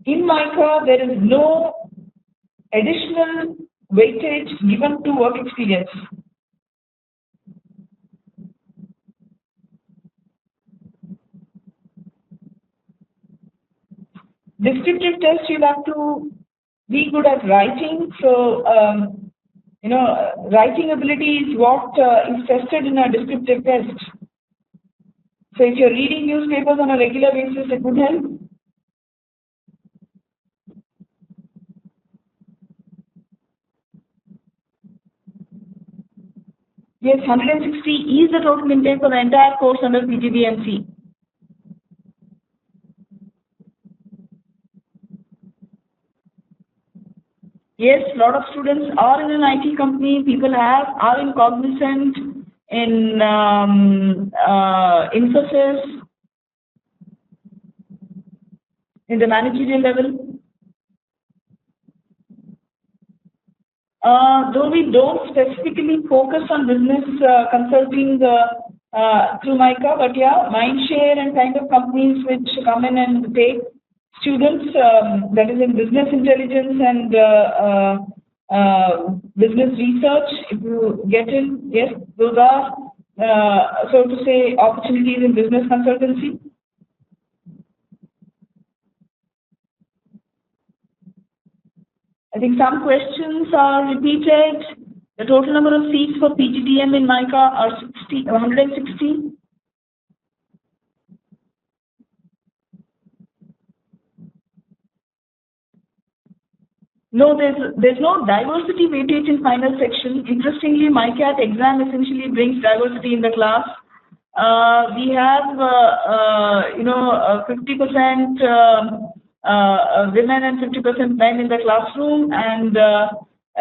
in MICA, there is no additional weightage given to work experience. Descriptive test, you'll have to be good at writing. So, writing ability is what is tested in a descriptive test. So, if you're reading newspapers on a regular basis, it would help. Yes, 160 is the total intake for the entire course under PGDMC. Yes, a lot of students are in an IT company. People are in Cognizant, in Infosys, in the managerial level. Though we don't specifically focus on business consulting through MICA, but yeah, Mindshare and kind of companies which come in and take students, that is in business intelligence and business research. If you get in, yes, those are, so to say, opportunities in business consultancy. I think some questions are repeated. The total number of seats for PGDM in MICA are 160. No, there's no diversity weightage in final section. Interestingly, Micat exam essentially brings diversity in the class. We have 50% women and 50% men in the classroom, and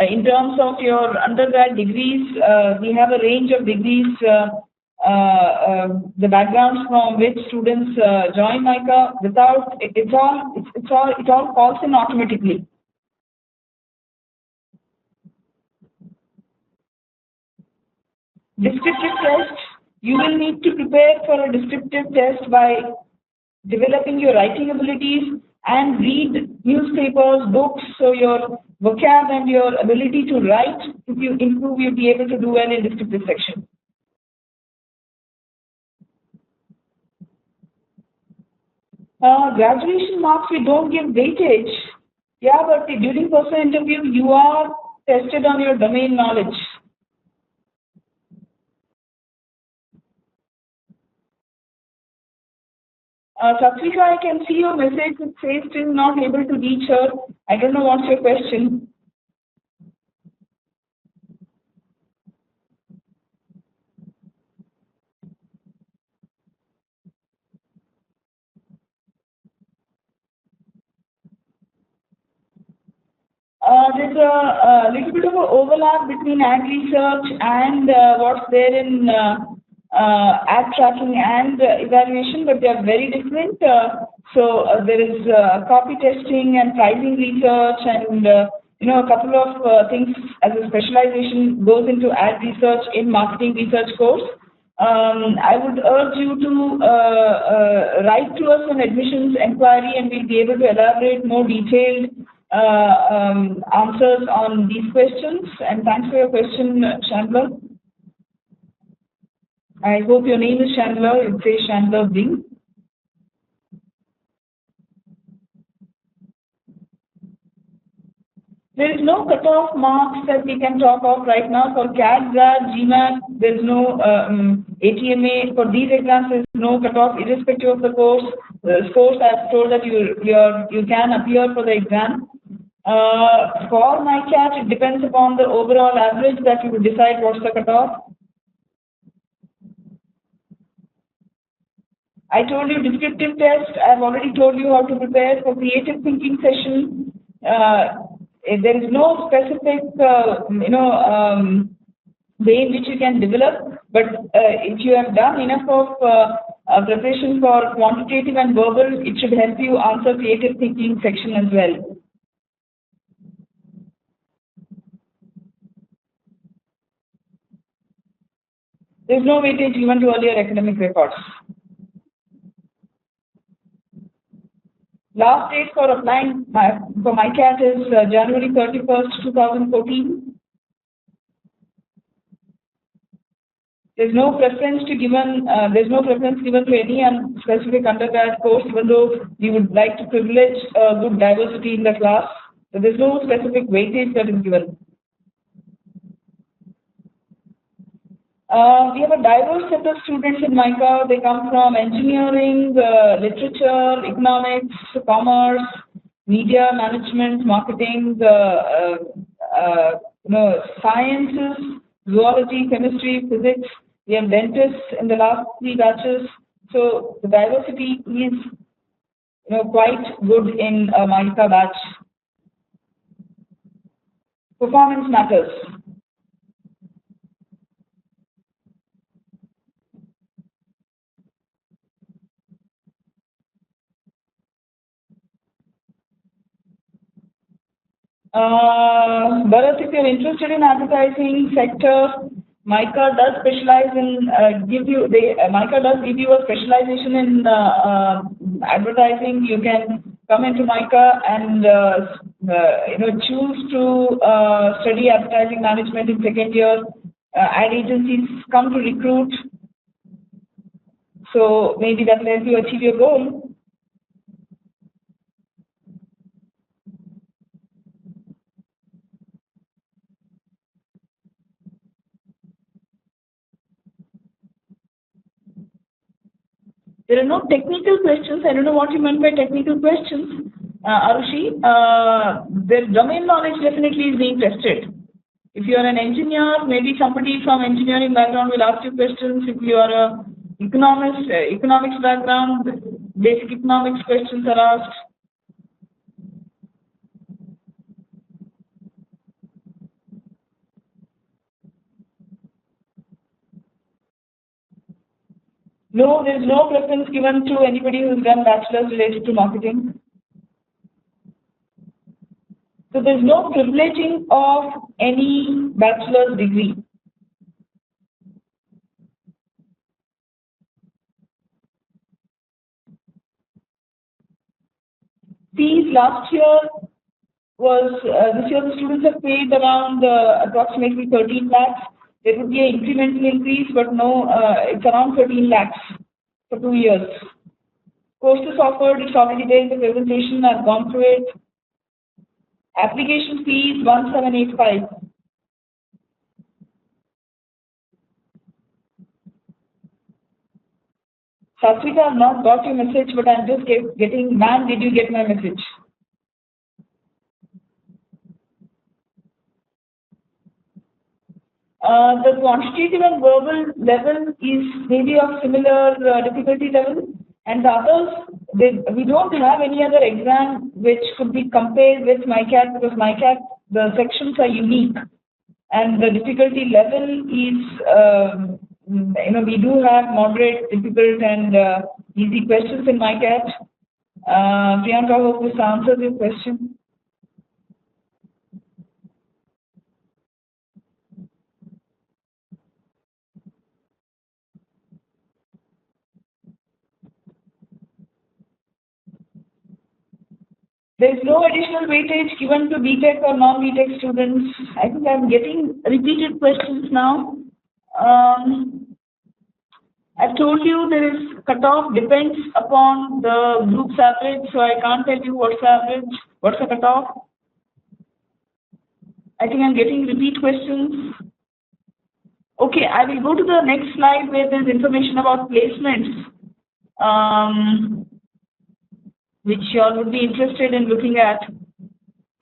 in terms of your undergrad degrees, we have a range of degrees. The backgrounds from which students join MICA, without it all falls in automatically. Descriptive test, you will need to prepare for a descriptive test by developing your writing abilities and read newspapers, books, so your vocab and your ability to write, if you improve, you'll be able to do well in descriptive section. Graduation marks, we don't give weightage. Yeah, but during personal interview, you are tested on your domain knowledge. Satvika, I can see your message. It says still not able to reach her. I don't know what's your question. There's a little bit of an overlap between ag research and what's there in ad tracking and evaluation, but they are very different. There is copy testing and pricing research, and a couple of things as a specialization goes into ad research in marketing research course. I would urge you to write to us on admissions inquiry, and we'll be able to elaborate more detailed answers on these questions. And thanks for your question, Chandler. I hope your name is Chandler. It says Chandler Bing. There is no cutoff marks that we can talk of right now for CAT, GRAD, GMAT. There is no ATMA. For these exams, there is no cutoff irrespective of the course. The scores, I have told that you can appear for the exam. For Micat, it depends upon the overall average that you will decide what's the cutoff. I told you descriptive test. I've already told you how to prepare for creative thinking session. There is no specific, way in which you can develop, but if you have done enough of preparation for quantitative and verbal, it should help you answer creative thinking section as well. There is no weightage given to earlier academic records. Last date for applying for Micat is January 31st, 2014. There's no preference given to any specific undergrad course, even though we would like to privilege good diversity in the class. So there's no specific weightage that is given. We have a diverse set of students in MICA. They come from engineering, literature, economics, commerce, media management, marketing, sciences, zoology, chemistry, physics. We have dentists in the last 3 batches. So the diversity is quite good in a MICA batch. Performance matters. Bharat, if you're interested in advertising sector, MICA does specialize in MICA does give you a specialization in advertising. You can come into MICA and choose to study advertising management in second year. Ad agencies come to recruit, so maybe that will help you achieve your goal. There are no technical questions. I don't know what you meant by technical questions, Arushi. The domain knowledge definitely is being tested. If you are an engineer, maybe somebody from engineering background will ask you questions. If you are a economics background, basic economics questions are asked. No, there is no preference given to anybody who's done bachelor's related to marketing. So there is no privileging of any bachelor's degree. Fees last year was, this year the students have paid around approximately 13 lakhs. There would be an incremental increase, but no, it's around 13 lakhs for 2 years. Courses offered, it's already there in the presentation, I've gone through it. Application fees 1785. Satvika, I've not got your message, but I'm just getting, ma'am, did you get my message? The quantitative and verbal level is maybe of similar difficulty level, and the others, we don't have any other exam which could be compared with Micat, because Micat, the sections are unique, and the difficulty level is, we do have moderate, difficult, and easy questions in Micat. Priyanka, hope this answers your question. There is no additional weightage given to BTech or non-BTech students. I think I'm getting repeated questions now. I've told you there is cutoff depends upon the group's average, so I can't tell you what's the average, what's the cutoff. I think I'm getting repeat questions. Okay, I will go to the next slide where there's information about placements, which you all would be interested in looking at.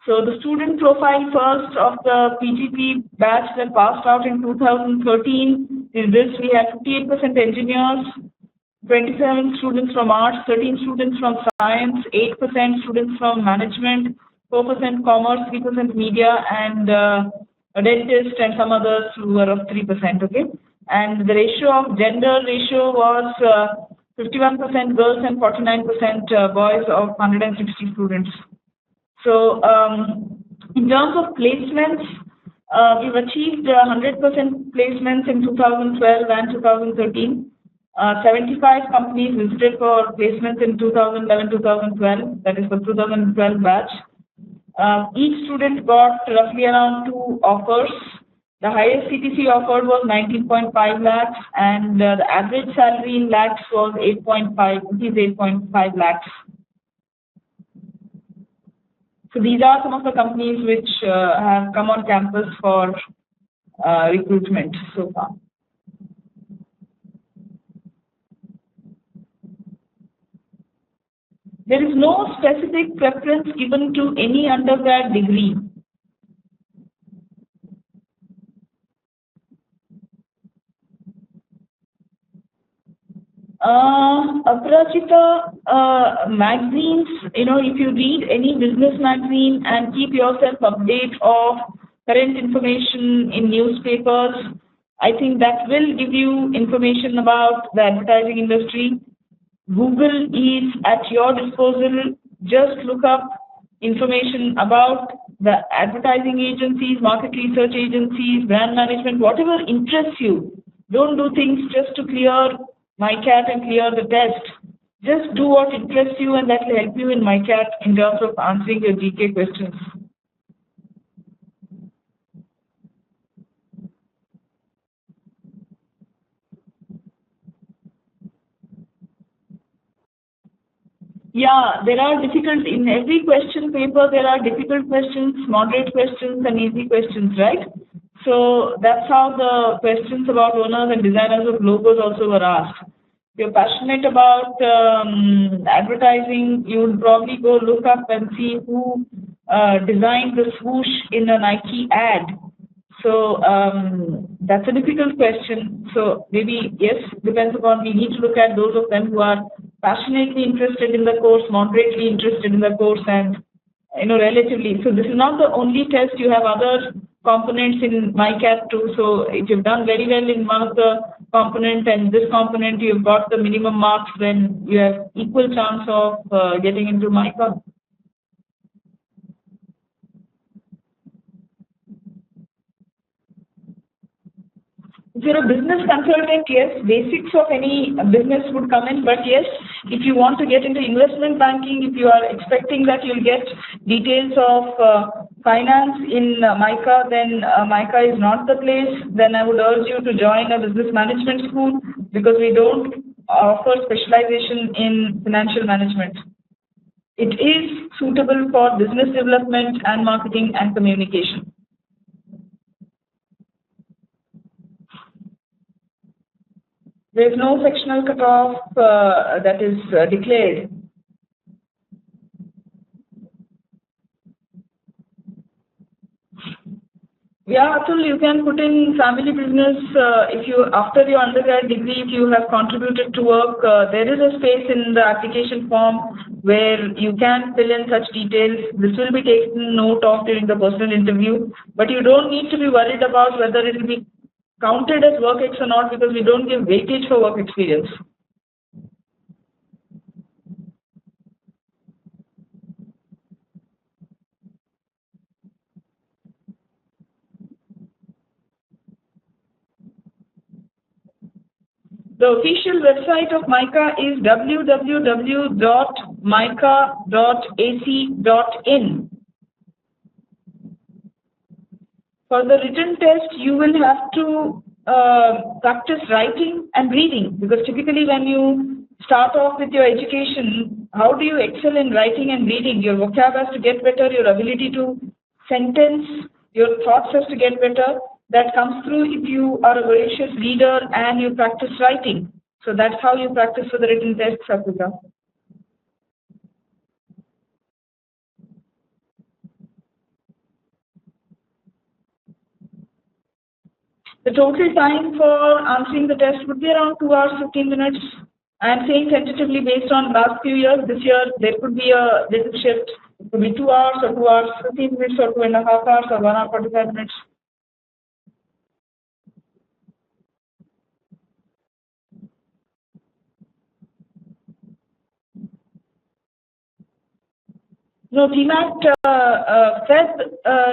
So the student profile first of the PGP batch that passed out in 2013 is this. We had 58% engineers, 27 students from arts, 13 students from science, 8% students from management, 4% commerce, 3% media, and a dentist and some others who were of 3%, okay? And the ratio of gender ratio was 51% girls and 49% boys of 160 students. So in terms of placements, we've achieved 100% placements in 2012 and 2013. 75 companies visited for placements in 2011-2012, that is the 2012 batch. Each student got roughly around 2 offers. The highest CTC offered was 19.5 lakhs, and the average salary in lakhs was 8.5 lakhs. So these are some of the companies which have come on campus for recruitment so far. There is no specific preference given to any undergrad degree. Aparajita, magazines, if you read any business magazine and keep yourself update of current information in newspapers. I think that will give you information about the advertising industry. Google is at your disposal. Just look up information about the advertising agencies, market research agencies, brand management, whatever interests you. Don't do things just to clear Micat and clear the test. Just do what interests you, and that will help you in Micat in terms of answering your GK questions. Yeah, there are difficult, in every question paper, there are difficult questions, moderate questions, and easy questions, right? So that's how the questions about owners and designers of logos also were asked. If you're passionate about advertising, you would probably go look up and see who designed the swoosh in a Nike ad. So that's a difficult question. So maybe, yes, depends upon, we need to look at those of them who are passionately interested in the course, moderately interested in the course, and relatively. So this is not the only test. You have other components in Micat too. So if you've done very well in one of the component and this component, you've got the minimum marks, then you have equal chance of getting into MICA. If you're a business consultant, yes, basics of any business would come in. But yes, if you want to get into investment banking, if you are expecting that you'll get details of finance in MICA, then MICA is not the place. Then I would urge you to join a business management school, because we don't offer specialization in financial management. It is suitable for business development and marketing and communication. There is no sectional cutoff that is declared. Yeah, Atul, you can put in family business if you, after your undergrad degree, if you have contributed to work, there is a space in the application form where you can fill in such details. This will be taken note of during the personal interview, but you don't need to be worried about whether it will be counted as work ex or not, because we don't give weightage for work experience. The official website of MICA is www.mica.ac.in. For the written test, you will have to practice writing and reading, because typically when you start off with your education, how do you excel in writing and reading? Your vocab has to get better, your ability to sentence, your thoughts has to get better. That comes through if you are a voracious reader and you practice writing. So that's how you practice for the written test, Sapika. The total time for answering the test would be around 2 hours 15 minutes. I am saying tentatively based on last few years. This year there could be a little shift. It could be 2 hours or 2 hours 15 minutes or 2.5 hours or 1 hour 45 minutes. No, GMAT Feb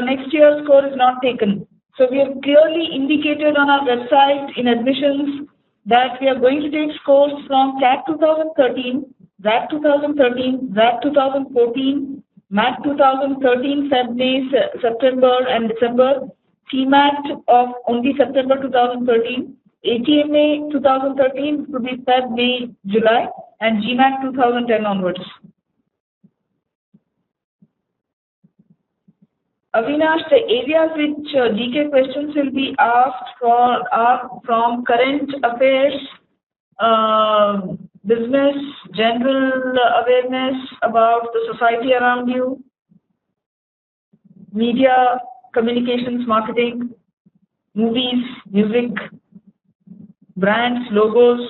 next year's score is not taken. So we have clearly indicated on our website in admissions that we are going to take scores from CAT 2013, RAT 2013, RAT 2014, MAT 2013, Feb, May, September and December, CMAT of only September 2013, ATMA 2013 to be Feb, May, July, and GMAT 2010 onwards. Avinash, the areas which GK questions will be asked for are from current affairs, business, general awareness about the society around you, media, communications, marketing, movies, music, brands, logos.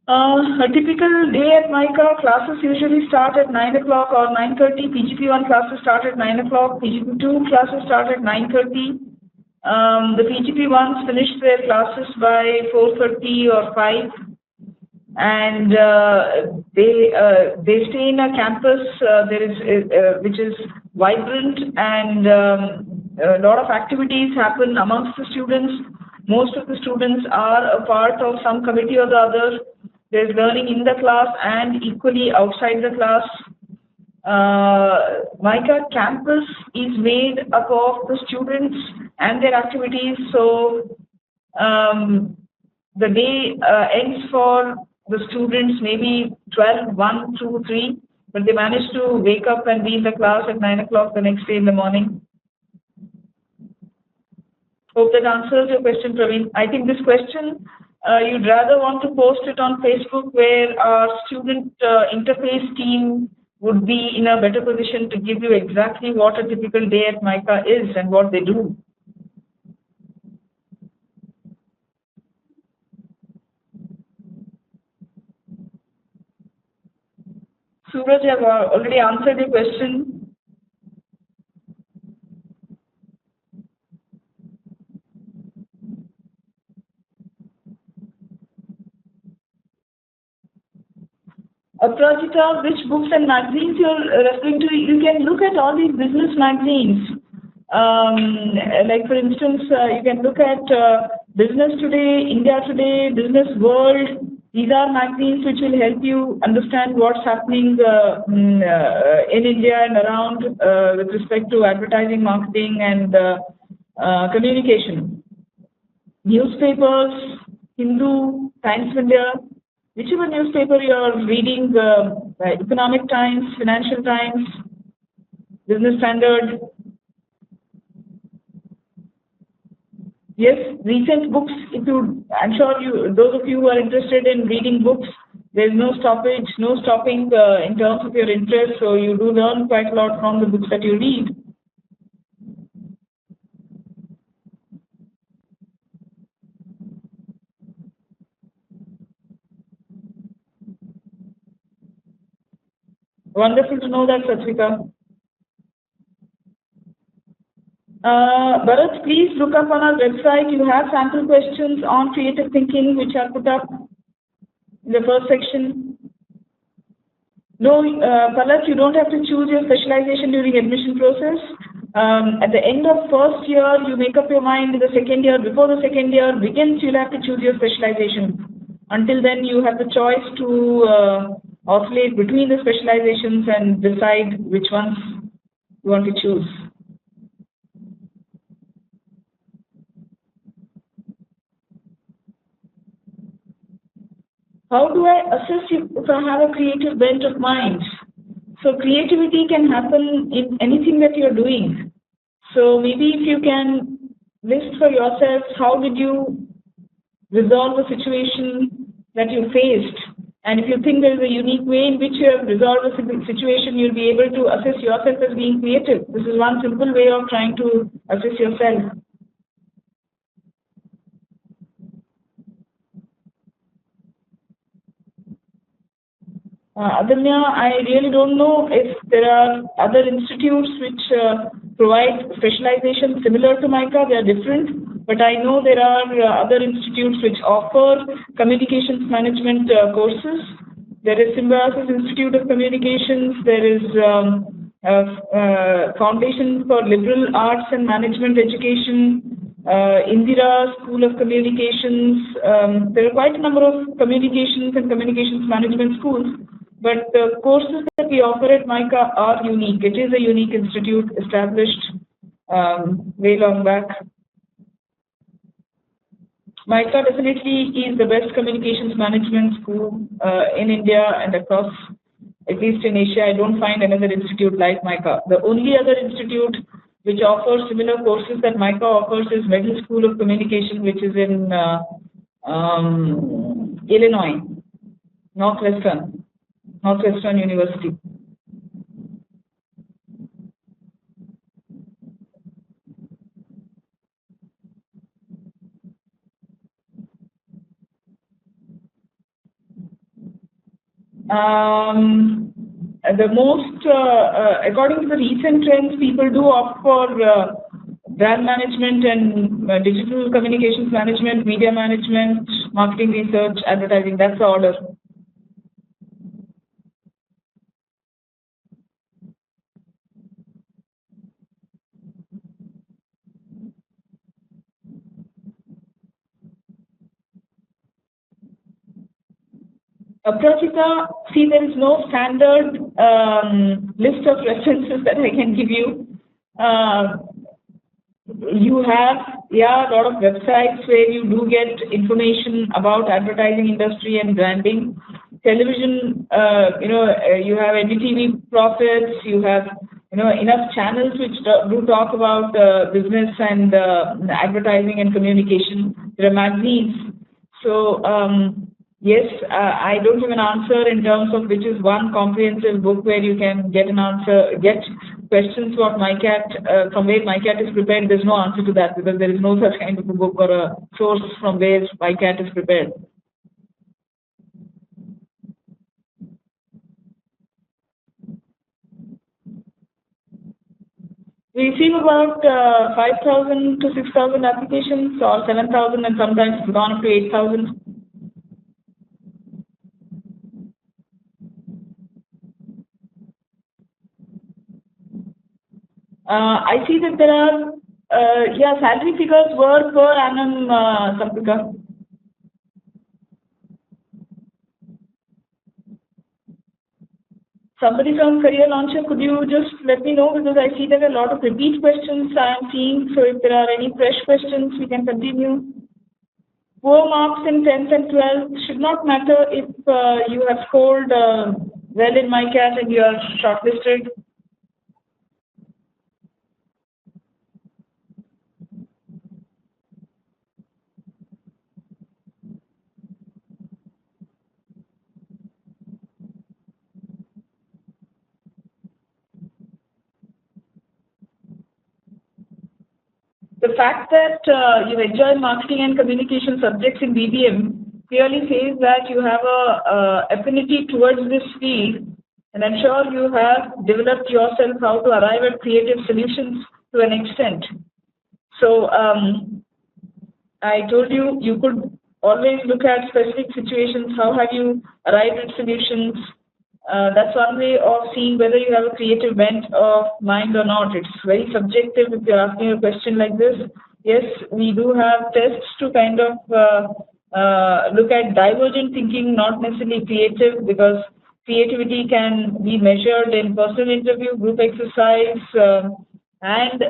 A typical day at MICA, classes usually start at 9 o'clock or 9:30. PGP1 classes start at 9 o'clock. PGP2 classes start at 9:30. The PGP1s finish their classes by 4:30 or 5, and they stay in a campus which is vibrant, and a lot of activities happen amongst the students. Most of the students are a part of some committee or the other. There's learning in the class and equally outside the class. MICA campus is made up of the students and their activities, so the day ends for the students maybe 12, 1, 2, 3, but they manage to wake up and be in the class at 9 o'clock the next day in the morning. Hope that answers your question, Praveen. I think this question, you'd rather want to post it on Facebook, where our student interface team would be in a better position to give you exactly what a typical day at MICA is and what they do. Suraj, I've already answered your question. Aprajita, which books and magazines you're referring to? You can look at all these business magazines. Like for instance, you can look at Business Today, India Today, Business World. These are magazines which will help you understand what's happening in India and around with respect to advertising, marketing, and communication. Newspapers, Hindu, Times of India, whichever newspaper you are reading, Economic Times, Financial Times, Business Standard. Yes, recent books. I'm sure those of you who are interested in reading books, there's no stoppage, no stopping in terms of your interest. So you do learn quite a lot from the books that you read. Wonderful to know that, Satvika. Bharat, please look up on our website. You have sample questions on creative thinking which are put up in the first section. No, Bharat, you don't have to choose your specialization during admission process. At the end of first year, you make up your mind. In the second year, before the second year begins, you'll have to choose your specialization. Until then, you have the choice to oscillate between the specializations and decide which ones you want to choose. How do I assess if I have a creative bent of mind? So creativity can happen in anything that you're doing. So maybe if you can list for yourself, how did you resolve a situation that you faced? And if you think there is a unique way in which you have resolved a situation, you'll be able to assess yourself as being creative. This is one simple way of trying to assess yourself. Adanya, I really don't know if there are other institutes which provide specialization similar to MICA. They are different, but I know there are other institutes which offer communications management courses. There is Symbiosis Institute of Communications. There is Foundation for Liberal Arts and Management Education, Indira School of Communications. There are quite a number of communications and communications management schools. But the courses that we offer at MICA are unique. It is a unique institute established way long back. MICA definitely is the best communications management school in India and across, at least in Asia. I don't find another institute like MICA. The only other institute which offers similar courses that MICA offers is Middle School of Communication, which is in Illinois, Northwestern University. The most, according to the recent trends, people do opt for brand management and digital communications management, media management, marketing research, advertising. That's the order. Prachita, see, there is no standard list of references that I can give you. You have, yeah, a lot of websites where you do get information about advertising industry and branding. Television, you have NDTV profits, you have, enough channels which do talk about business and advertising and communication. There are magazines. So, yes, I don't have an answer in terms of which is one comprehensive book where you can get an answer, get questions about Micat, from where Micat is prepared. There's no answer to that because there is no such kind of a book or a source from where Micat is prepared. We receive about 5,000 to 6,000 applications, or 7,000, and sometimes it's gone up to 8,000. I see that there are, salary figures were per annum, Sampika. Somebody from Career Launcher, could you just let me know, because I see there are a lot of repeat questions I am seeing. So if there are any fresh questions, we can continue. Poor marks in 10th and 12th should not matter if you have scored well in Micat and you are shortlisted. The fact that you enjoy marketing and communication subjects in BBM clearly says that you have a affinity towards this field, and I'm sure you have developed yourself how to arrive at creative solutions to an extent. So I told you, you could always look at specific situations. How have you arrived at solutions? That's one way of seeing whether you have a creative bent of mind or not. It's very subjective if you're asking a question like this. Yes, we do have tests to kind of look at divergent thinking, not necessarily creative, because creativity can be measured in personal interview, group exercise, and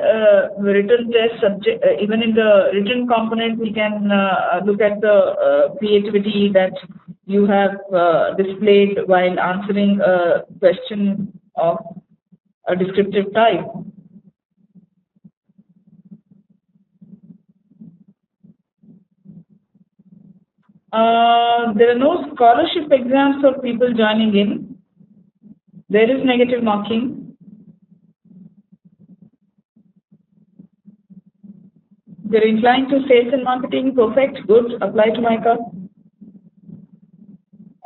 written test subject. Even in the written component, we can look at the creativity that you have displayed while answering a question of a descriptive type. There are no scholarship exams for people joining in. There is negative marking. They're inclined to sales and marketing. Perfect. Good. Apply to Micah.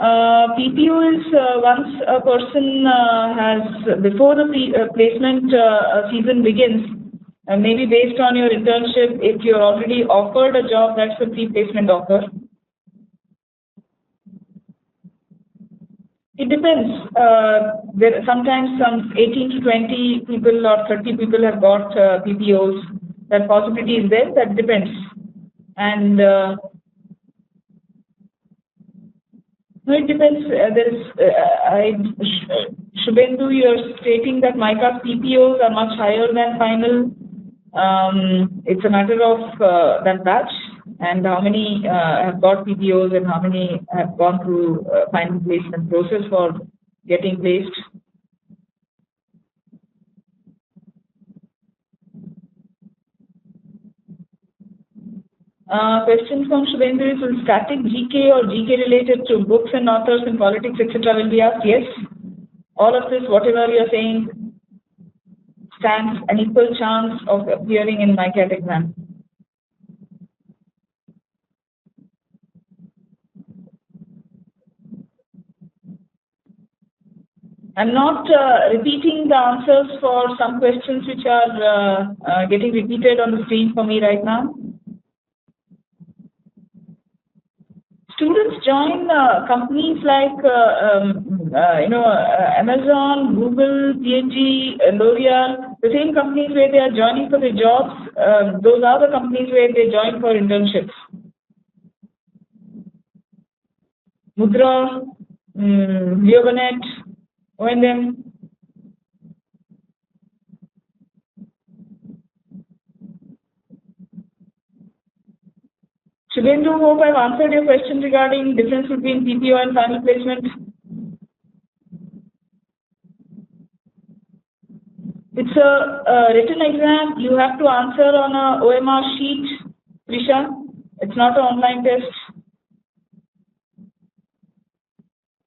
PPO is once a person has, before the placement season begins, maybe based on your internship, if you're already offered a job, that's a pre-placement offer. It depends. There sometimes some 18 to 20 people or 30 people have got PPOs. That possibility is there. That depends. And no, it depends. Shubhendu, you're stating that Mica's PPOs are much higher than final. It's a matter of that batch and how many have got PPOs and how many have gone through final placement process for getting placed. Question from Shubhendu is, will static GK or GK related to books and authors and politics, etc. will be asked? Yes. All of this, whatever you are saying, stands an equal chance of appearing in Micat exam. I'm not repeating the answers for some questions which are getting repeated on the screen for me right now. Students join companies like Amazon, Google, P&G, L'Oreal, the same companies where they are joining for their jobs. Those are the companies where they join for internships. Mudra, Leobanet, O&M. Shubhendu, hope I've answered your question regarding difference between PPO and final placement. It's a written exam. You have to answer on a OMR sheet, Prisha. It's not an online test.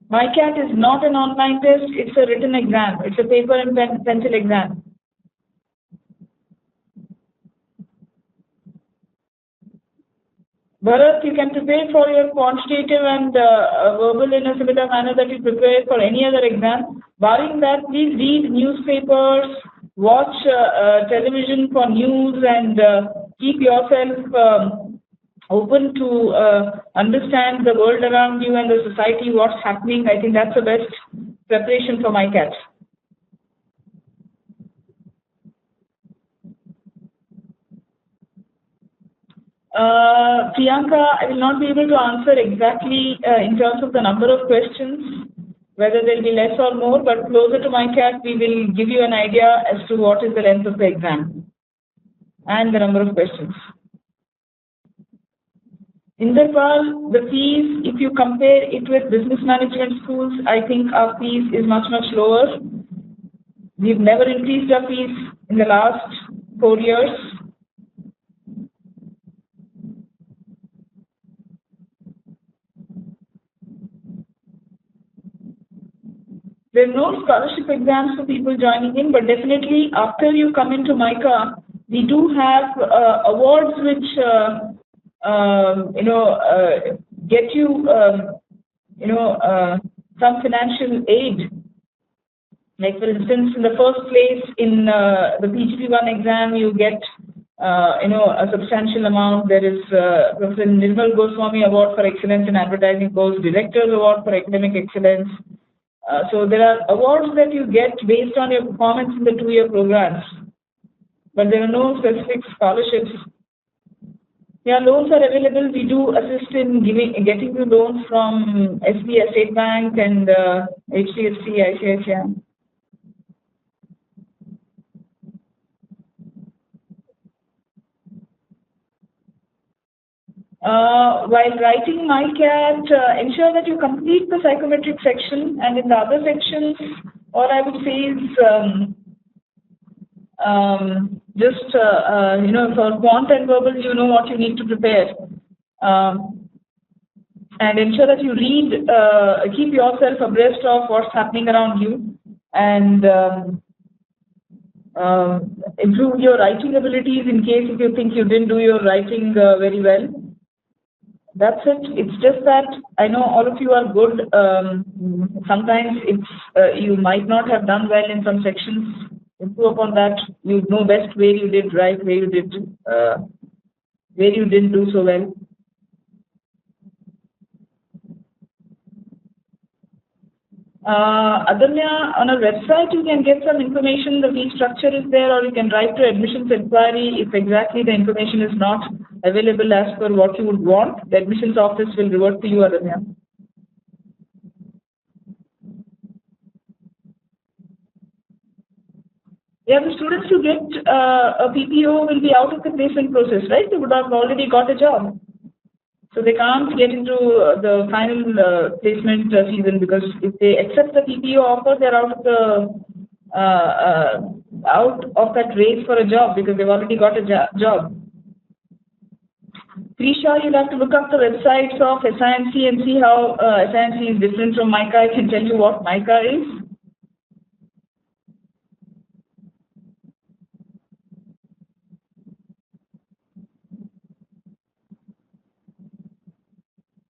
Micat is not an online test. It's a written exam. It's a paper and pencil exam. Bharat, you can prepare for your quantitative and verbal in a similar manner that you prepare for any other exam. Barring that, please read newspapers, watch television for news, and keep yourself open to understand the world around you and the society, what's happening. I think that's the best preparation for Micat. Priyanka, I will not be able to answer exactly in terms of the number of questions, whether there will be less or more, but closer to Micat, we will give you an idea as to what is the length of the exam and the number of questions. Inderpal, the fees, if you compare it with business management schools, I think our fees is much, much lower. We've never increased our fees in the last 4 years. There are no scholarship exams for people joining in, but definitely after you come into MICA, we do have awards which get you some financial aid. Like for instance, in the first place in the PGP1 exam, you get a substantial amount. There is Professor Nirmal Goswami Award for Excellence in Advertising Course, Director's Award for Academic Excellence. So there are awards that you get based on your performance in the 2-year programs, but there are no specific scholarships. Yeah, loans are available. We do assist in getting you loans from SBI, State Bank, and HDFC, ICICI. While writing Micat, ensure that you complete the psychometric section, and in the other sections, all I would say is for quant and verbal, you know what you need to prepare. And ensure that you read, keep yourself abreast of what's happening around you, and improve your writing abilities in case if you think you didn't do your writing very well. That's it. It's just that I know all of you are good. Sometimes it's you might not have done well in some sections. Improve upon that. You know best where you did right, where you didn't do so well. Adanya, on our website you can get some information. The fee structure is there, or you can write to admissions inquiry if exactly the information is not available as per what you would want. The admissions office will revert to you, Adanya. Yeah, the students who get a PPO will be out of the placement process, right? They would have already got a job. So they can't get into the final placement season, because if they accept the PPO offer, they're out of that race for a job because they've already got a job. Prisha, you'll have to look up the websites of SIMC and see how SIMC is different from MICA. I can tell you what MICA is.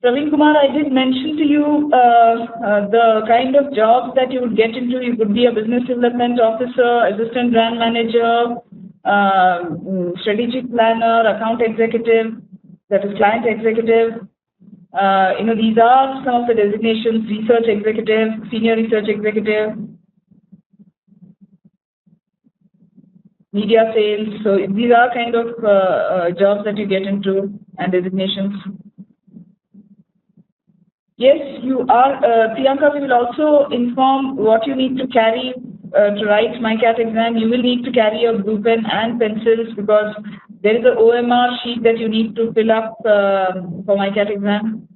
Praveen Kumar, I did mention to you the kind of jobs that you would get into. You could be a business development officer, assistant brand manager, strategic planner, account executive, that is client executive. These are some of the designations: research executive, senior research executive, media sales. So these are kind of jobs that you get into and designations. Yes, you are. Priyanka, we will also inform what you need to carry to write Micat exam. You will need to carry your blue pen and pencils because there is an OMR sheet that you need to fill up for Micat exam.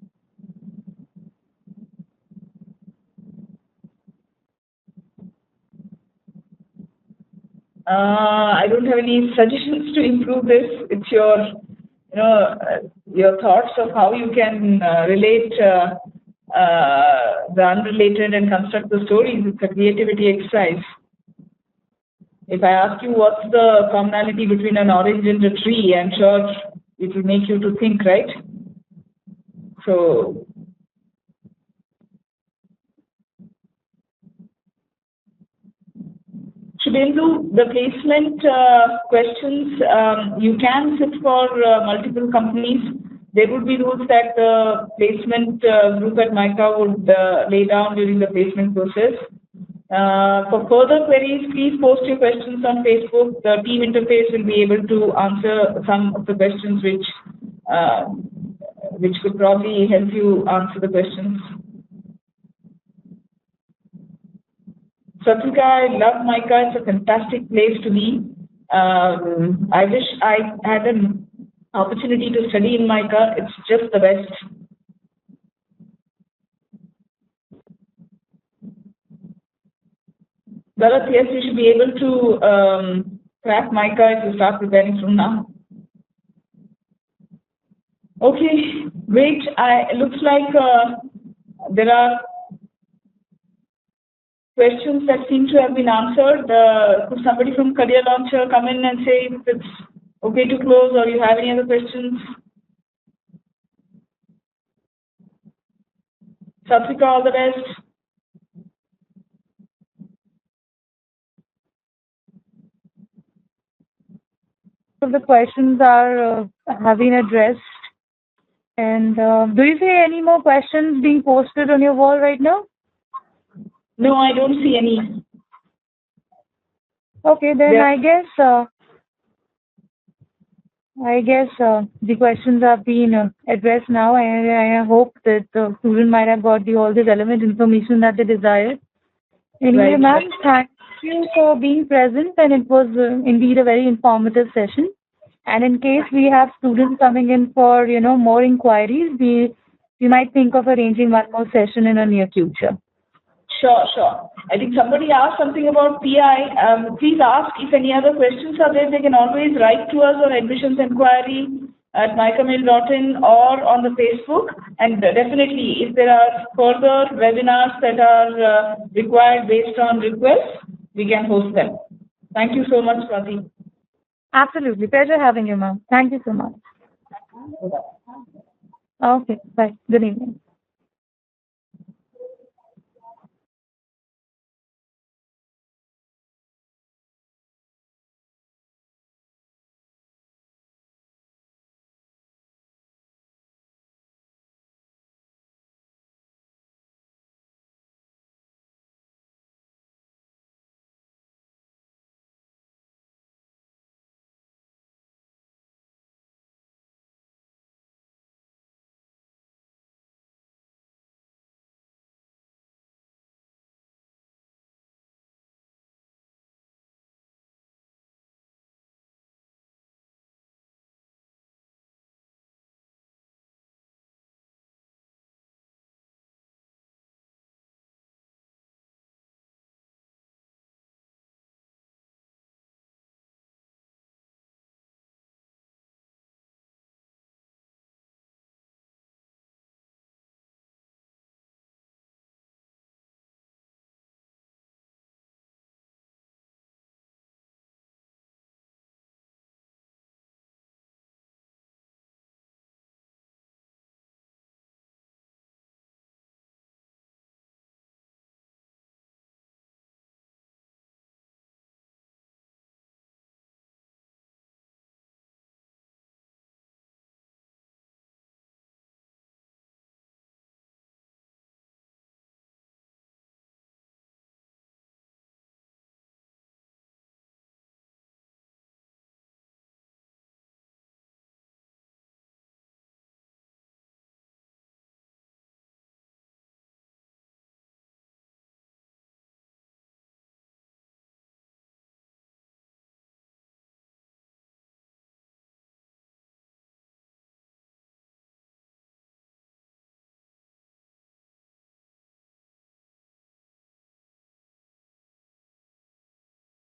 I don't have any suggestions to improve this. It's your thoughts of how you can relate the unrelated and construct the stories. It's a creativity exercise. If I ask you what's the commonality between an orange and a tree, I'm sure it will make you to think, right? So, Shubhendu, the placement questions, you can sit for multiple companies. There would be rules that the placement group at MICA would lay down during the placement process. For further queries, please post your questions on Facebook. The team interface will be able to answer some of the questions which could probably help you answer the questions. Satrika, I love MICA. It's a fantastic place to be. I wish I had an opportunity to study in MICA. It's just the best. Bharat, yes, you should be able to crack MICA if you start preparing from now. Okay, great. Looks like there are questions that seem to have been answered. Could somebody from Career Launcher come in and say if it's okay to close, or you have any other questions? Satrika, all the best.
So the questions have been addressed. And do you see any more questions being posted on your wall right now?
No, I don't see any.
Okay, then I guess the questions have been addressed now, and I hope that the student might have got all the relevant information that they desired. Anyway, ma'am, thank you for being present, and it was indeed a very informative session. And in case we have students coming in for more inquiries, we might think of arranging one more session in the near future.
Sure. I think somebody asked something about PI. Please ask if any other questions are there. They can always write to us on admissions inquiry at micamail.in or on the Facebook. And definitely, if there are further webinars that are required based on requests, we can host them. Thank you so much, Swati.
Absolutely. Pleasure having you, ma'am. Thank you so much. Okay. Bye. Good evening.